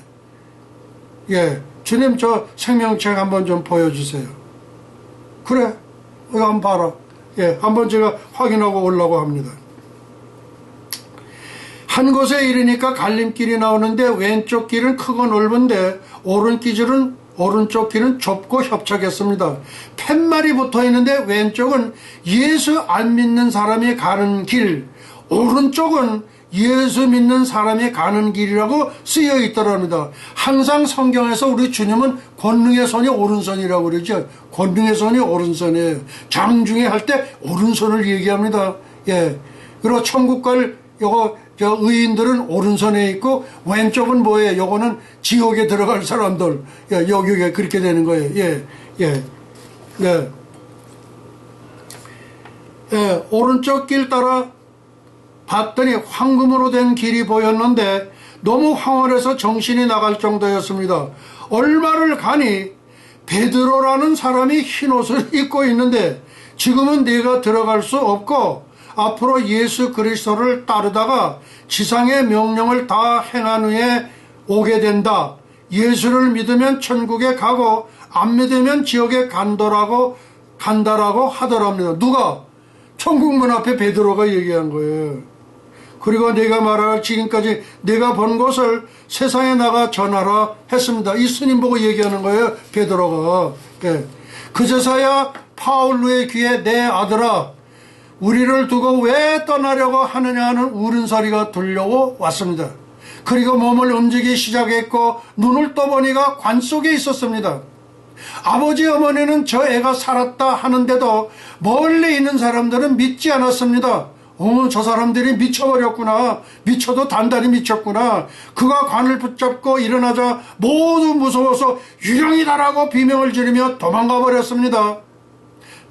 예, 주님 저 생명책 한번 좀 보여주세요. 그래, 이거 한번 봐라. 예, 한번 제가 확인하고 오려고 합니다. 한 곳에 이르니까 갈림길이 나오는데 왼쪽 길은 크고 넓은데 오른쪽 길은 좁고 협착했습니다. 팻말이 붙어 있는데 왼쪽은 예수 안 믿는 사람이 가는 길, 오른쪽은 예수 믿는 사람이 가는 길이라고 쓰여 있더랍니다. 항상 성경에서 우리 주님은 권능의 손이 오른손이라고 그러죠. 권능의 손이 오른손이에요. 장중에 할 때 오른손을 얘기합니다. 예. 그리고 천국 갈 저 의인들은 오른손에 있고 왼쪽은 뭐예요? 요거는 지옥에 들어갈 사람들. 예, 여기가 그렇게 되는 거예요. 예, 예, 예. 예, 오른쪽 길 따라 봤더니 황금으로 된 길이 보였는데 너무 황홀해서 정신이 나갈 정도였습니다. 얼마를 가니 베드로라는 사람이 흰옷을 입고 있는데 지금은 네가 들어갈 수 없고 앞으로 예수 그리스도를 따르다가 지상의 명령을 다 행한 후에 오게 된다. 예수를 믿으면 천국에 가고 안 믿으면 지옥에 간다라고 하더랍니다. 누가? 천국문 앞에 베드로가 얘기한 거예요. 그리고 내가 말할 지금까지 내가 본 것을 세상에 나가 전하라 했습니다. 이 스님 보고 얘기하는 거예요. 베드로가. 예. 그제서야 파울로의 귀에 내 아들아 우리를 두고 왜 떠나려고 하느냐 하는 울음소리가 들려왔습니다. 그리고 몸을 움직이기 시작했고 눈을 떠보니까 관 속에 있었습니다. 아버지 어머니는 저 애가 살았다 하는데도 멀리 있는 사람들은 믿지 않았습니다. 저 사람들이 미쳐버렸구나. 미쳐도 단단히 미쳤구나. 그가 관을 붙잡고 일어나자 모두 무서워서 유령이다라고 비명을 지르며 도망가 버렸습니다.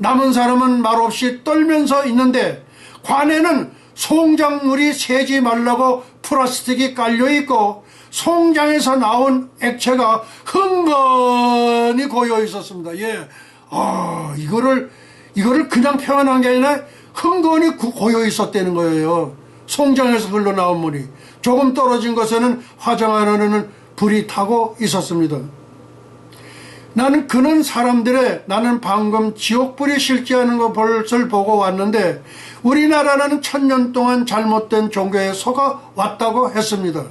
남은 사람은 말없이 떨면서 있는데 관에는 송장물이 새지 말라고 플라스틱이 깔려있고 송장에서 나온 액체가 흥건히 고여 있었습니다. 예. 이거를 그냥 표현한 게 아니라 흥건히 고여 있었다는 거예요. 송장에서 흘러나온 물이. 조금 떨어진 곳에는 화장 안에는 불이 타고 있었습니다. 나는 그런 사람들의 나는 방금 지옥불이 실제하는 것을 보고 왔는데 우리나라는 1000년 동안 잘못된 종교에 속아 왔다고 했습니다.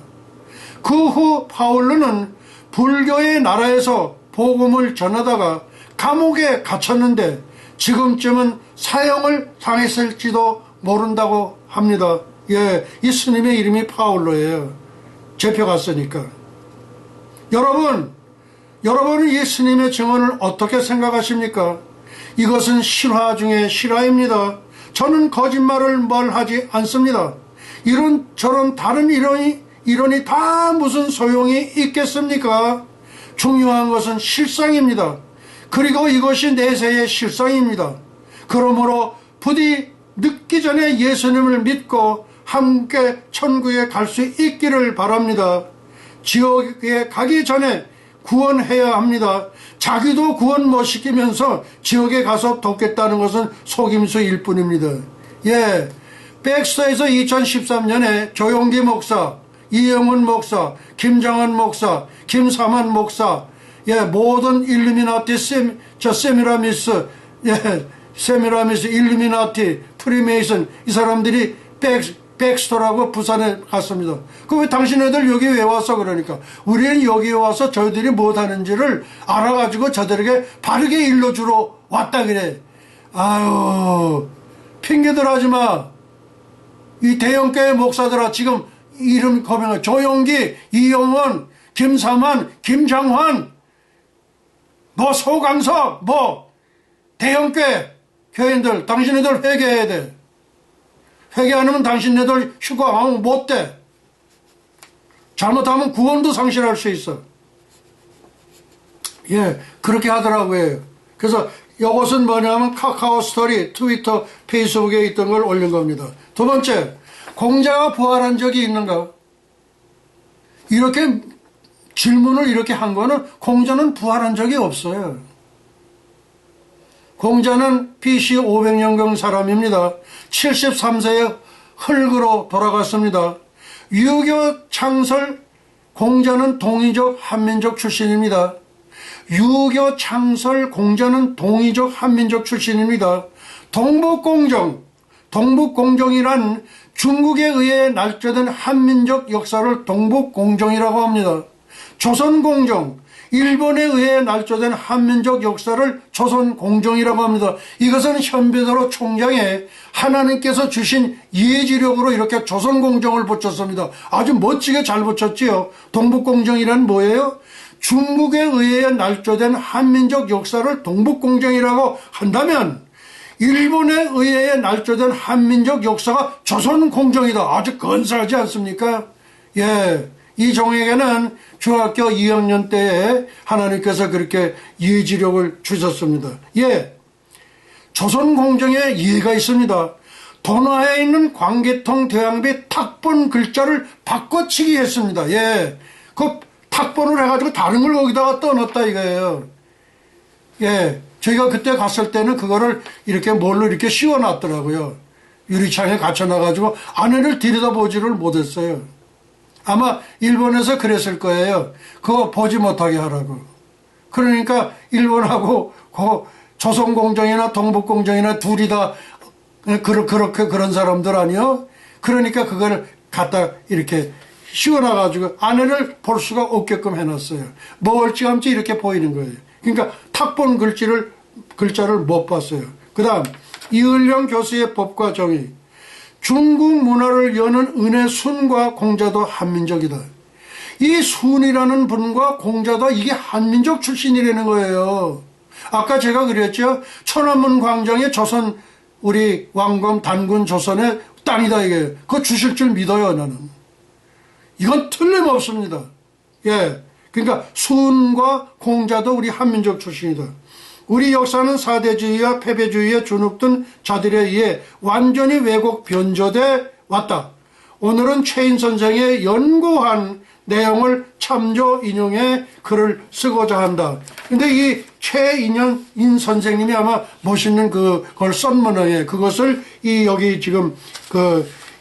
그 후 바울로는 불교의 나라에서 복음을 전하다가 감옥에 갇혔는데 지금쯤은 사형을 당했을지도 모른다고 합니다. 예, 이 스님의 이름이 바울로예요. 잡혀갔으니까. 여러분은 이 스님의 증언을 어떻게 생각하십니까? 이것은 실화 중에 실화입니다. 저는 거짓말을 뭘 하지 않습니다. 이런 저런 다른 이론이 다 무슨 소용이 있겠습니까? 중요한 것은 실상입니다. 그리고 이것이 내세의 실상입니다. 그러므로 부디 늦기 전에 예수님을 믿고 함께 천국에 갈 수 있기를 바랍니다. 지옥에 가기 전에 구원해야 합니다. 자기도 구원 못 시키면서 지옥에 가서 돕겠다는 것은 속임수일 뿐입니다. 예, 백스터에서 2013년에 조용기 목사, 이영훈 목사, 김정은 목사, 김삼환 목사, 예, 모든 일루미나티, 세미라미스, 예, 세미라미스, 일루미나티, 프리메이슨, 이 사람들이 백스터라고 부산에 갔습니다. 그 왜 당신네들 여기 왜 왔어? 그러니까 우리는 여기 와서 저희들이 못하는지를 알아가지고 저들에게 바르게 일러주러 왔다 그래. 아유, 핑계들 하지마. 이 대형교회 목사들아, 지금 이름 거명해. 조용기, 이용원, 김삼환, 김장환, 뭐 소강석, 뭐 대형교회 교인들, 당신네들 회개해야 돼. 회개 안 하면 당신네들 휴가 못 돼. 잘못하면 구원도 상실할 수 있어. 예, 그렇게 하더라고요. 그래서 이것은 뭐냐면 카카오 스토리, 트위터, 페이스북에 있던 걸 올린 겁니다. 두 번째, 공자가 부활한 적이 있는가? 이렇게 질문을 이렇게 한 거는 공자는 부활한 적이 없어요. 공자는 BC 500년경 사람입니다. 73세에 흙으로 돌아갔습니다. 유교 창설 공자는 동이족 한민족 출신입니다. 유교 창설 공자는 동이족 한민족 출신입니다. 동북공정이란 중국에 의해 날조된 한민족 역사를 동북공정이라고 합니다. 조선공정, 일본에 의해 날조된 한민족 역사를 조선공정이라고 합니다. 이것은 현배도로 총장에 하나님께서 주신 예지력으로 이렇게 조선공정을 붙였습니다. 아주 멋지게 잘 붙였지요. 동북공정이란 뭐예요? 중국에 의해 날조된 한민족 역사를 동북공정이라고 한다면 일본에 의해 날조된 한민족 역사가 조선공정이다. 아주 근사하지 않습니까? 예. 이 종에게는 중학교 2학년 때에 하나님께서 그렇게 예지력을 주셨습니다. 예, 조선공정에 예가 있습니다. 돈화에 있는 광개통 대왕비 탁본 글자를 바꿔치기 했습니다. 예, 그 탁본을 해가지고 다른 걸 거기다가 떠넣었다 이거예요. 예, 저희가 그때 갔을 때는 그거를 이렇게 뭘로 이렇게 씌워놨더라고요. 유리창에 갇혀놔가지고 안에를 들여다보지를 못했어요. 아마 일본에서 그랬을 거예요. 그거 보지 못하게 하라고. 그러니까 일본하고 그 조선공정이나 동북공정이나 둘이 다 그런 사람들 아니요? 그러니까 그걸 갖다 이렇게 씌워놔가지고 안에를 볼 수가 없게끔 해놨어요. 멀찌감치 이렇게 보이는 거예요. 그러니까 탁본 글자를 못 봤어요. 그 다음 이을령 교수의 법과 정의. 중국 문화를 여는 은의 순과 공자도 한민족이다. 이 순이라는 분과 공자도 이게 한민족 출신이라는 거예요. 아까 제가 그랬죠. 천안문 광장에 조선 우리 왕검 단군 조선의 땅이다 이게. 그거 주실 줄 믿어요 나는. 이건 틀림없습니다. 예, 그러니까 순과 공자도 우리 한민족 출신이다. 우리 역사는 사대주의와 패배주의에 주눅든 자들에 의해 완전히 왜곡 변조돼 왔다. 오늘은 최인 선생의 연구한 내용을 참조 인용해 글을 쓰고자 한다. 근데 이 최인연 선생님이 아마 멋있는 그걸 썼문에 그것을 여기 지금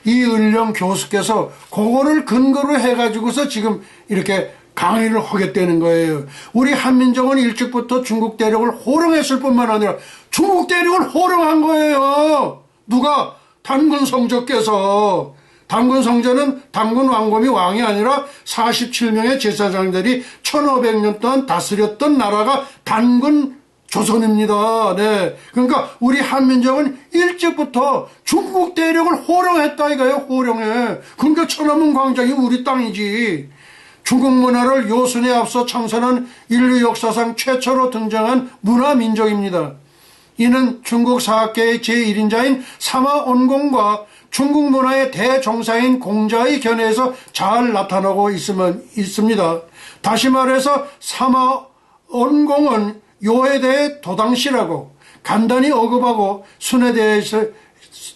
이을령 교수께서 그거를 근거로 해가지고서 지금 이렇게 강의를 하겠다는 거예요. 우리 한민족은 일찍부터 중국 대륙을 호령했을 뿐만 아니라 중국 대륙을 호령한 거예요. 누가? 단군 성조께서. 단군 성조는 단군 왕검이 왕이 아니라 47명의 제사장들이 1500년 동안 다스렸던 나라가 단군 조선입니다. 네. 그러니까 우리 한민족은 일찍부터 중국 대륙을 호령했다 이거예요. 호령해. 그러니까 천안문 광장이 우리 땅이지. 중국 문화를 요순에 앞서 창설한 인류 역사상 최초로 등장한 문화민족입니다. 이는 중국 사학계의 제1인자인 사마원공과 중국 문화의 대종사인 공자의 견해에서 잘 나타나고 있습니다. 다시 말해서 사마원공은 요에 대해 도당시라고, 간단히 언급하고 순에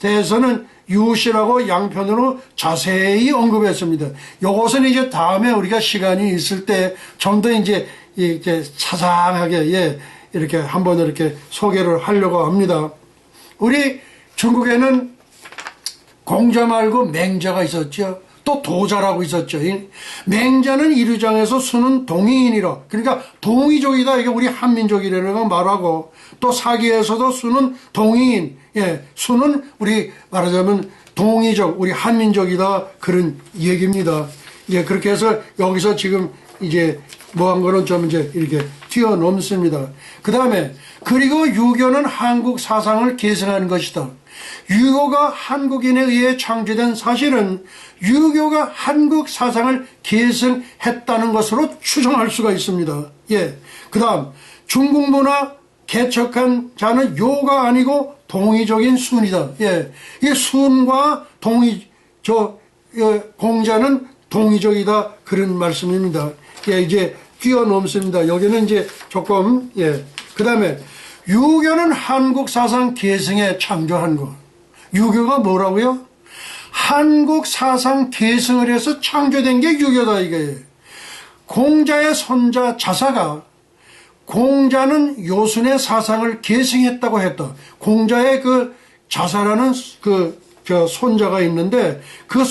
대해서는 유시라고 양편으로 자세히 언급했습니다. 요것은 이제 다음에 우리가 시간이 있을 때 좀 더 이제 이렇게 자상하게 이렇게 한번 이렇게 소개를 하려고 합니다. 우리 중국에는 공자 말고 맹자가 있었죠. 또 도자라고 있었죠. 맹자는 이류장에서 수는 동이인이라. 그러니까 동이족이다. 이게 우리 한민족이라는 거 말하고, 또 사기에서도 수는 동이인. 수는 우리 말하자면 동이족, 우리 한민족이다. 그런 얘기입니다. 그렇게 해서 여기서 지금 이제 뭐 한 거는 좀 이제 이렇게 뛰어넘습니다. 그 다음에, 그리고 유교는 한국 사상을 계승한 것이다. 유교가 한국인에 의해 창조된 사실은 유교가 한국 사상을 계승했다는 것으로 추정할 수가 있습니다. 그 다음, 중국 문화 개척한 자는 요가 아니고 동이족인 순이다. 이 순과 공자는 동이족이다. 그런 말씀입니다. 이제 뛰어넘습니다. 여기는 이제 조금, 그 다음에, 유교는 한국 사상 계승에 창조한 것. 유교가 뭐라고요? 한국 사상 계승을 해서 창조된 게 유교다 이거예요. 공자의 손자 자사가 공자는 요순의 사상을 계승했다고 했다. 공자의 그 자사라는 손자가 있는데 그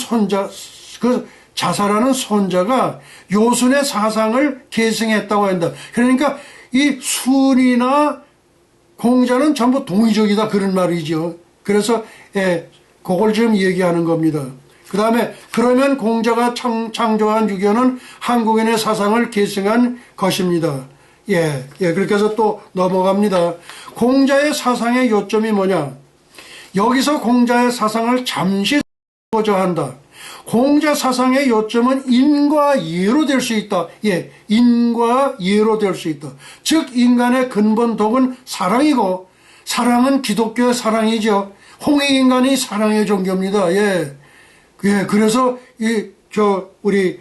자사라는 손자가 요순의 사상을 계승했다고 한다. 그러니까 이 순이나 공자는 전부 동이족이다 그런 말이죠. 그래서 그걸 지금 얘기하는 겁니다. 그 다음에 그러면 공자가 창조한 유교는 한국인의 사상을 계승한 것입니다. 그렇게 해서 또 넘어갑니다. 공자의 사상의 요점이 뭐냐? 여기서 공자의 사상을 잠시 보자 한다. 공자 사상의 요점은 인과 예로 될 수 있다. 인과 예로 될 수 있다. 즉 인간의 근본 독은 사랑이고 사랑은 기독교의 사랑이죠. 홍익인간이 사랑의 종교입니다. 그래서 우리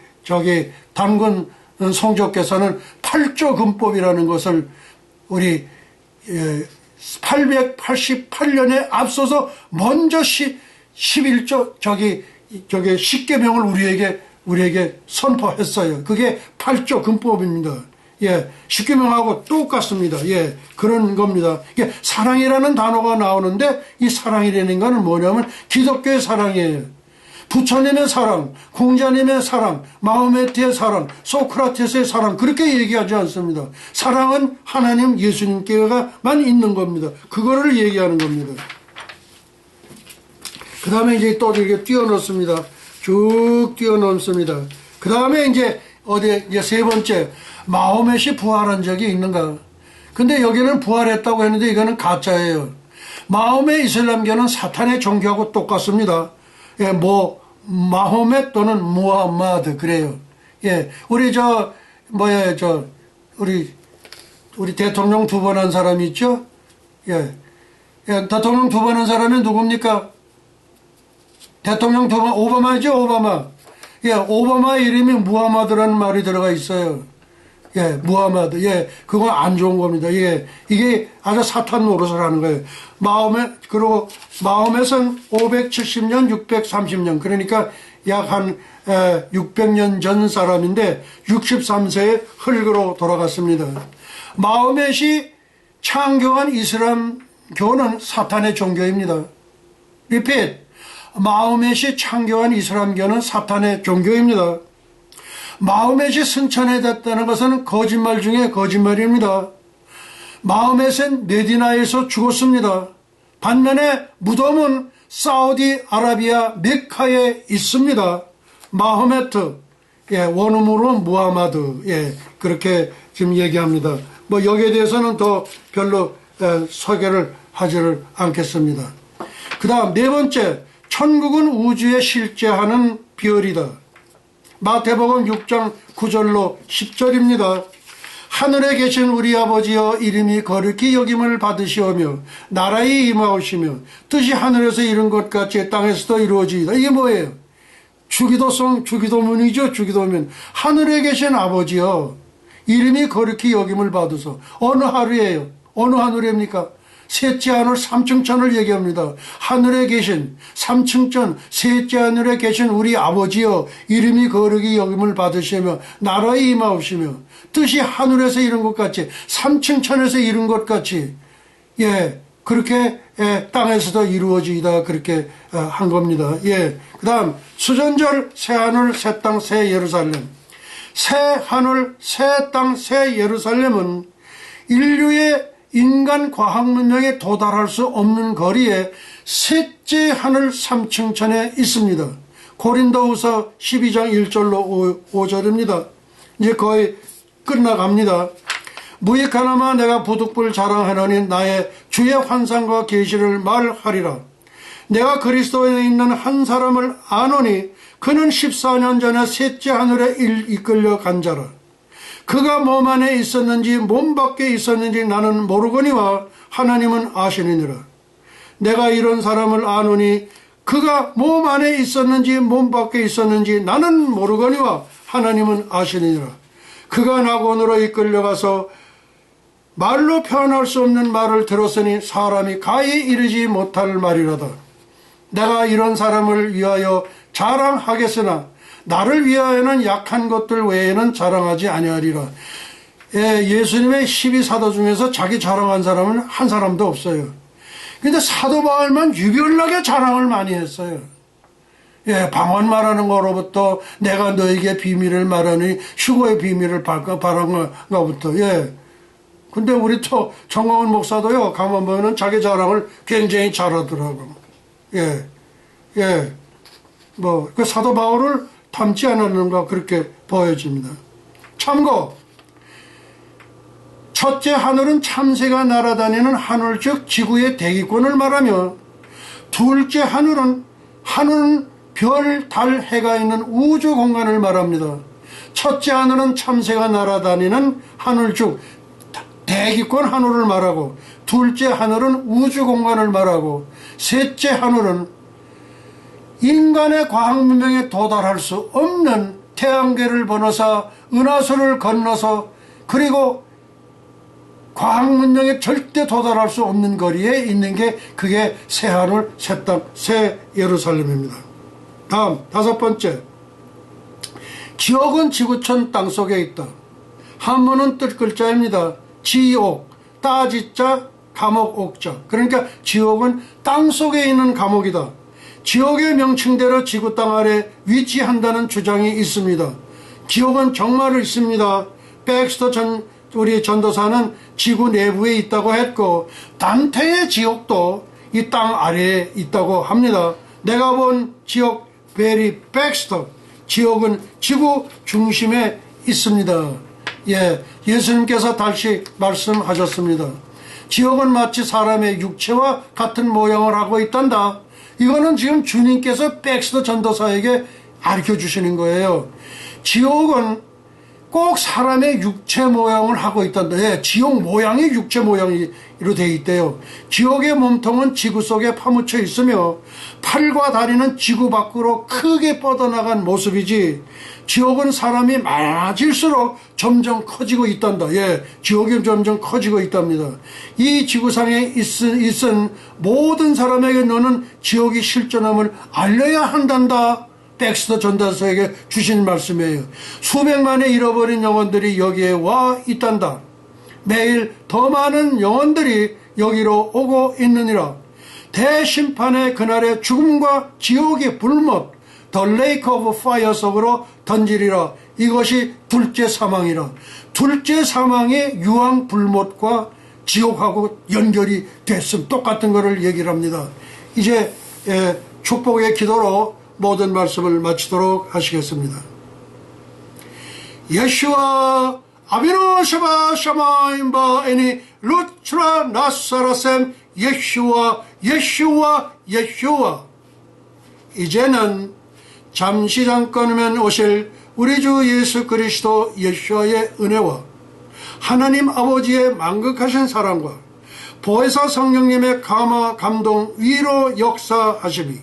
단군 성조께서는 8조 근법이라는 것을 우리 888년에 앞서서 먼저 11조 십계명을 우리에게 선포했어요. 그게 8조 근법입니다. 십계명하고 똑같습니다. 그런 겁니다. 이게 사랑이라는 단어가 나오는데 이 사랑이라는 거는 뭐냐면 기독교의 사랑이에요. 부처님의 사랑, 공자님의 사랑, 마호메트의 사랑, 소크라테스의 사랑 그렇게 얘기하지 않습니다. 사랑은 하나님 예수님께만 있는 겁니다. 그거를 얘기하는 겁니다. 그 다음에 이제 또 이렇게 뛰어넘습니다. 쭉 뛰어넘습니다. 그 다음에 이제 이제 세 번째, 마호멧이 부활한 적이 있는가? 근데 여기는 부활했다고 했는데 이거는 가짜예요. 마호멧 이슬람교는 사탄의 종교하고 똑같습니다. 마호멧 또는 무함마드 그래요. 우리 우리 대통령 2번 한 사람이 있죠? 대통령 2번 한 사람이 누굽니까? 대통령 2번, 오바마죠, 오바마. 오바마 이름이 무하마드라는 말이 들어가 있어요. 무하마드. 그건 안 좋은 겁니다. 이게 아주 사탄 노릇을 하는 거예요. 그리고 마호멧은 570년, 630년. 그러니까 약 한 600년 전 사람인데 63세에 흙으로 돌아갔습니다. 마호멧이 창교한 이슬람교는 사탄의 종교입니다. Repeat. 마호멧이 창교한 이슬람교는 사탄의 종교입니다. 마호멧이 승천해졌다는 것은 거짓말 중에 거짓말입니다. 마호멧은 메디나에서 죽었습니다. 반면에 무덤은 사우디아라비아 메카에 있습니다. 마호메트, 원음으로 무하마드, 그렇게 지금 얘기합니다. 뭐 여기에 대해서는 더 별로 소개를 하지를 않겠습니다. 그 다음 네 번째, 천국은 우주에 실제하는 별이다. 마태복음 6장 9절로 10절입니다. 하늘에 계신 우리 아버지여, 이름이 거룩히 여김을 받으시오며 나라에 임하오시며 뜻이 하늘에서 이룬 것 같이 땅에서도 이루어지이다. 이게 뭐예요? 주기도성, 주기도문이죠. 주기도문. 하늘에 계신 아버지여, 이름이 거룩히 여김을 받으소. 어느 하루예요? 어느 하늘입니까? 셋째 하늘, 삼층천을 얘기합니다. 하늘에 계신, 삼층천, 셋째 하늘에 계신 우리 아버지여, 이름이 거룩히 여김을 받으시며 나라에 임하옵시며 뜻이 하늘에서 이룬 것 같이, 삼층천에서 이룬 것 같이, 그렇게 땅에서도 이루어지이다. 그렇게 한 겁니다. 그 다음 수전절, 새 하늘, 새 땅, 새 예루살렘. 새 하늘, 새 땅, 새 예루살렘은 인류의 인간 과학 문명에 도달할 수 없는 거리에 셋째 하늘 삼층천에 있습니다. 고린도후서 12장 1절로 5절입니다. 이제 거의 끝나갑니다. 무익하나마 내가 부득불 자랑하노니 나의 주의 환상과 계시를 말하리라. 내가 그리스도에 있는 한 사람을 아노니 그는 14년 전에 셋째 하늘에 이끌려 간 자라. 그가 몸 안에 있었는지 몸 밖에 있었는지 나는 모르거니와 하나님은 아시느니라. 내가 이런 사람을 아노니 그가 몸 안에 있었는지 몸 밖에 있었는지 나는 모르거니와 하나님은 아시느니라. 그가 낙원으로 이끌려가서 말로 표현할 수 없는 말을 들었으니 사람이 가히 이르지 못할 말이라다. 내가 이런 사람을 위하여 자랑하겠으나 나를 위하여는 약한 것들 외에는 자랑하지 아니하리라. 예수님의 12사도 중에서 자기 자랑한 사람은 한 사람도 없어요. 근데 사도 바울만 유별나게 자랑을 많이 했어요. 방언 말하는 거로부터 내가 너에게 비밀을 말하니 휴거의 비밀을 바라는 것부터. 근데 우리 또 정광훈 목사도요, 가만 보면은 자기 자랑을 굉장히 잘하더라고. 그 사도 바울을 닮지 않았는가 그렇게 보여집니다. 참고, 첫째 하늘은 참새가 날아다니는 하늘 즉 지구의 대기권을 말하며, 둘째 하늘은 별, 달, 해가 있는 우주 공간을 말합니다. 첫째 하늘은 참새가 날아다니는 하늘 즉 대기권 하늘을 말하고, 둘째 하늘은 우주 공간을 말하고, 셋째 하늘은 인간의 과학 문명에 도달할 수 없는 태양계를 번호사 은하수를 건너서, 그리고 과학 문명에 절대 도달할 수 없는 거리에 있는 게 그게 새 하늘, 새 땅, 새 예루살렘입니다. 다음 다섯 번째, 지옥은 지구촌 땅속에 있다. 한문은 뜻글자입니다. 지옥, 따지자, 감옥, 옥자. 그러니까 지옥은 땅속에 있는 감옥이다. 지옥의 명칭대로 지구 땅 아래 위치한다는 주장이 있습니다. 지옥은 정말 있습니다. 백스터 우리 전도사는 지구 내부에 있다고 했고, 단테의 지옥도 이 땅 아래에 있다고 합니다. 내가 본 지옥, 베리 백스터, 지옥은 지구 중심에 있습니다. 예수님께서 다시 말씀하셨습니다. 지옥은 마치 사람의 육체와 같은 모양을 하고 있단다. 이거는 지금 주님께서 백스터 전도사에게 가르쳐 주시는 거예요. 지옥은 꼭 사람의 육체 모양을 하고 있단다. 지옥 모양이 육체 모양으로 되어 있대요. 지옥의 몸통은 지구 속에 파묻혀 있으며 팔과 다리는 지구 밖으로 크게 뻗어나간 모습이지, 지옥은 사람이 많아질수록 점점 커지고 있단다. 지옥이 점점 커지고 있답니다. 이 지구상에 있은 모든 사람에게 너는 지옥이 실존함을 알려야 한단다. 백스터 전도사에게 주신 말씀이에요. 수백만의 잃어버린 영혼들이 여기에 와 있단다. 매일 더 많은 영혼들이 여기로 오고 있느니라. 대심판의 그날의 죽음과 지옥의 불못, The Lake of Fire 속으로 던지리라. 이것이 둘째 사망이라. 둘째 사망의 유황불못과 지옥하고 연결이 됐음. 똑같은 것을 얘기를 합니다. 이제 축복의 기도로 모든 말씀을 마치도록 하시겠습니다. 예슈와 아비노 샤바 샤마임바 애니 루트라 나사라셈 예슈와 예슈와 예슈와. 이제는 잠시 잠깐이면 오실 우리 주 예수 그리스도 예수와의 은혜와 하나님 아버지의 만극하신 사랑과 보혜사 성령님의 감화 감동 위로 역사하심이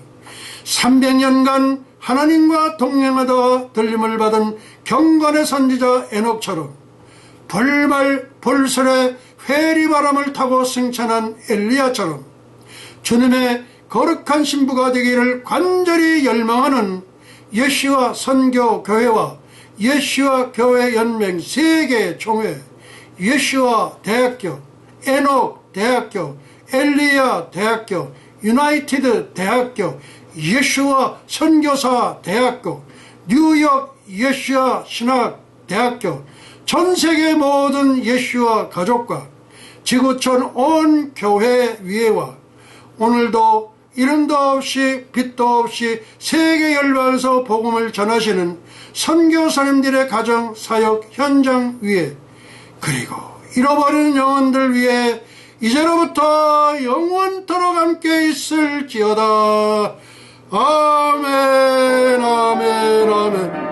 300년간 하나님과 동행하다가 들림을 받은 경건의 선지자 에녹처럼 벌말 벌설에 회리바람을 타고 승천한 엘리야처럼 주님의 거룩한 신부가 되기를 간절히 열망하는 예수와 선교 교회와 예수와 교회 연맹 세계 총회, 예수와 대학교, 에녹 대학교, 엘리야 대학교, 유나이티드 대학교, 예수와 선교사 대학교, 뉴욕 예수와 신학 대학교, 전세계 모든 예수와 가족과 지구촌 온 교회 위에와 오늘도 이름도 없이 빛도 없이 세계 열방에서 복음을 전하시는 선교사님들의 가정 사역 현장 위에 그리고 잃어버린 영혼들 위에 이제로부터 영원토록 함께 있을지어다. 아멘 아멘 아멘.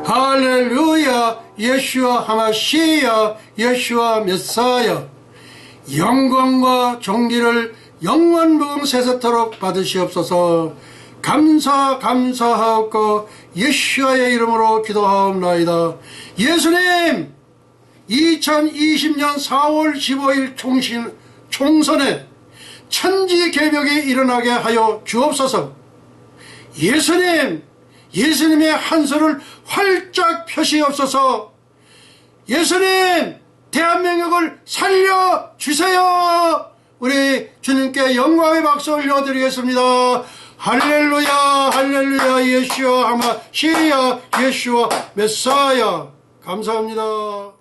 할렐루야. 예수와 하마시야, 예수와 메사야. 영광과 존귀를 영원 무궁세세토록 받으시옵소서. 감사하옵고 예수와의 이름으로 기도하옵나이다. 예수님, 2020년 4월 15일 총선에 천지개벽이 일어나게 하여 주옵소서. 예수님의 한수를 활짝 펴시옵소서. 예수님, 대한민국을 살려주세요. 우리 주님께 영광의 박수 올려드리겠습니다. 할렐루야 할렐루야. 예수와 하마시야, 예수와 메사야. 감사합니다.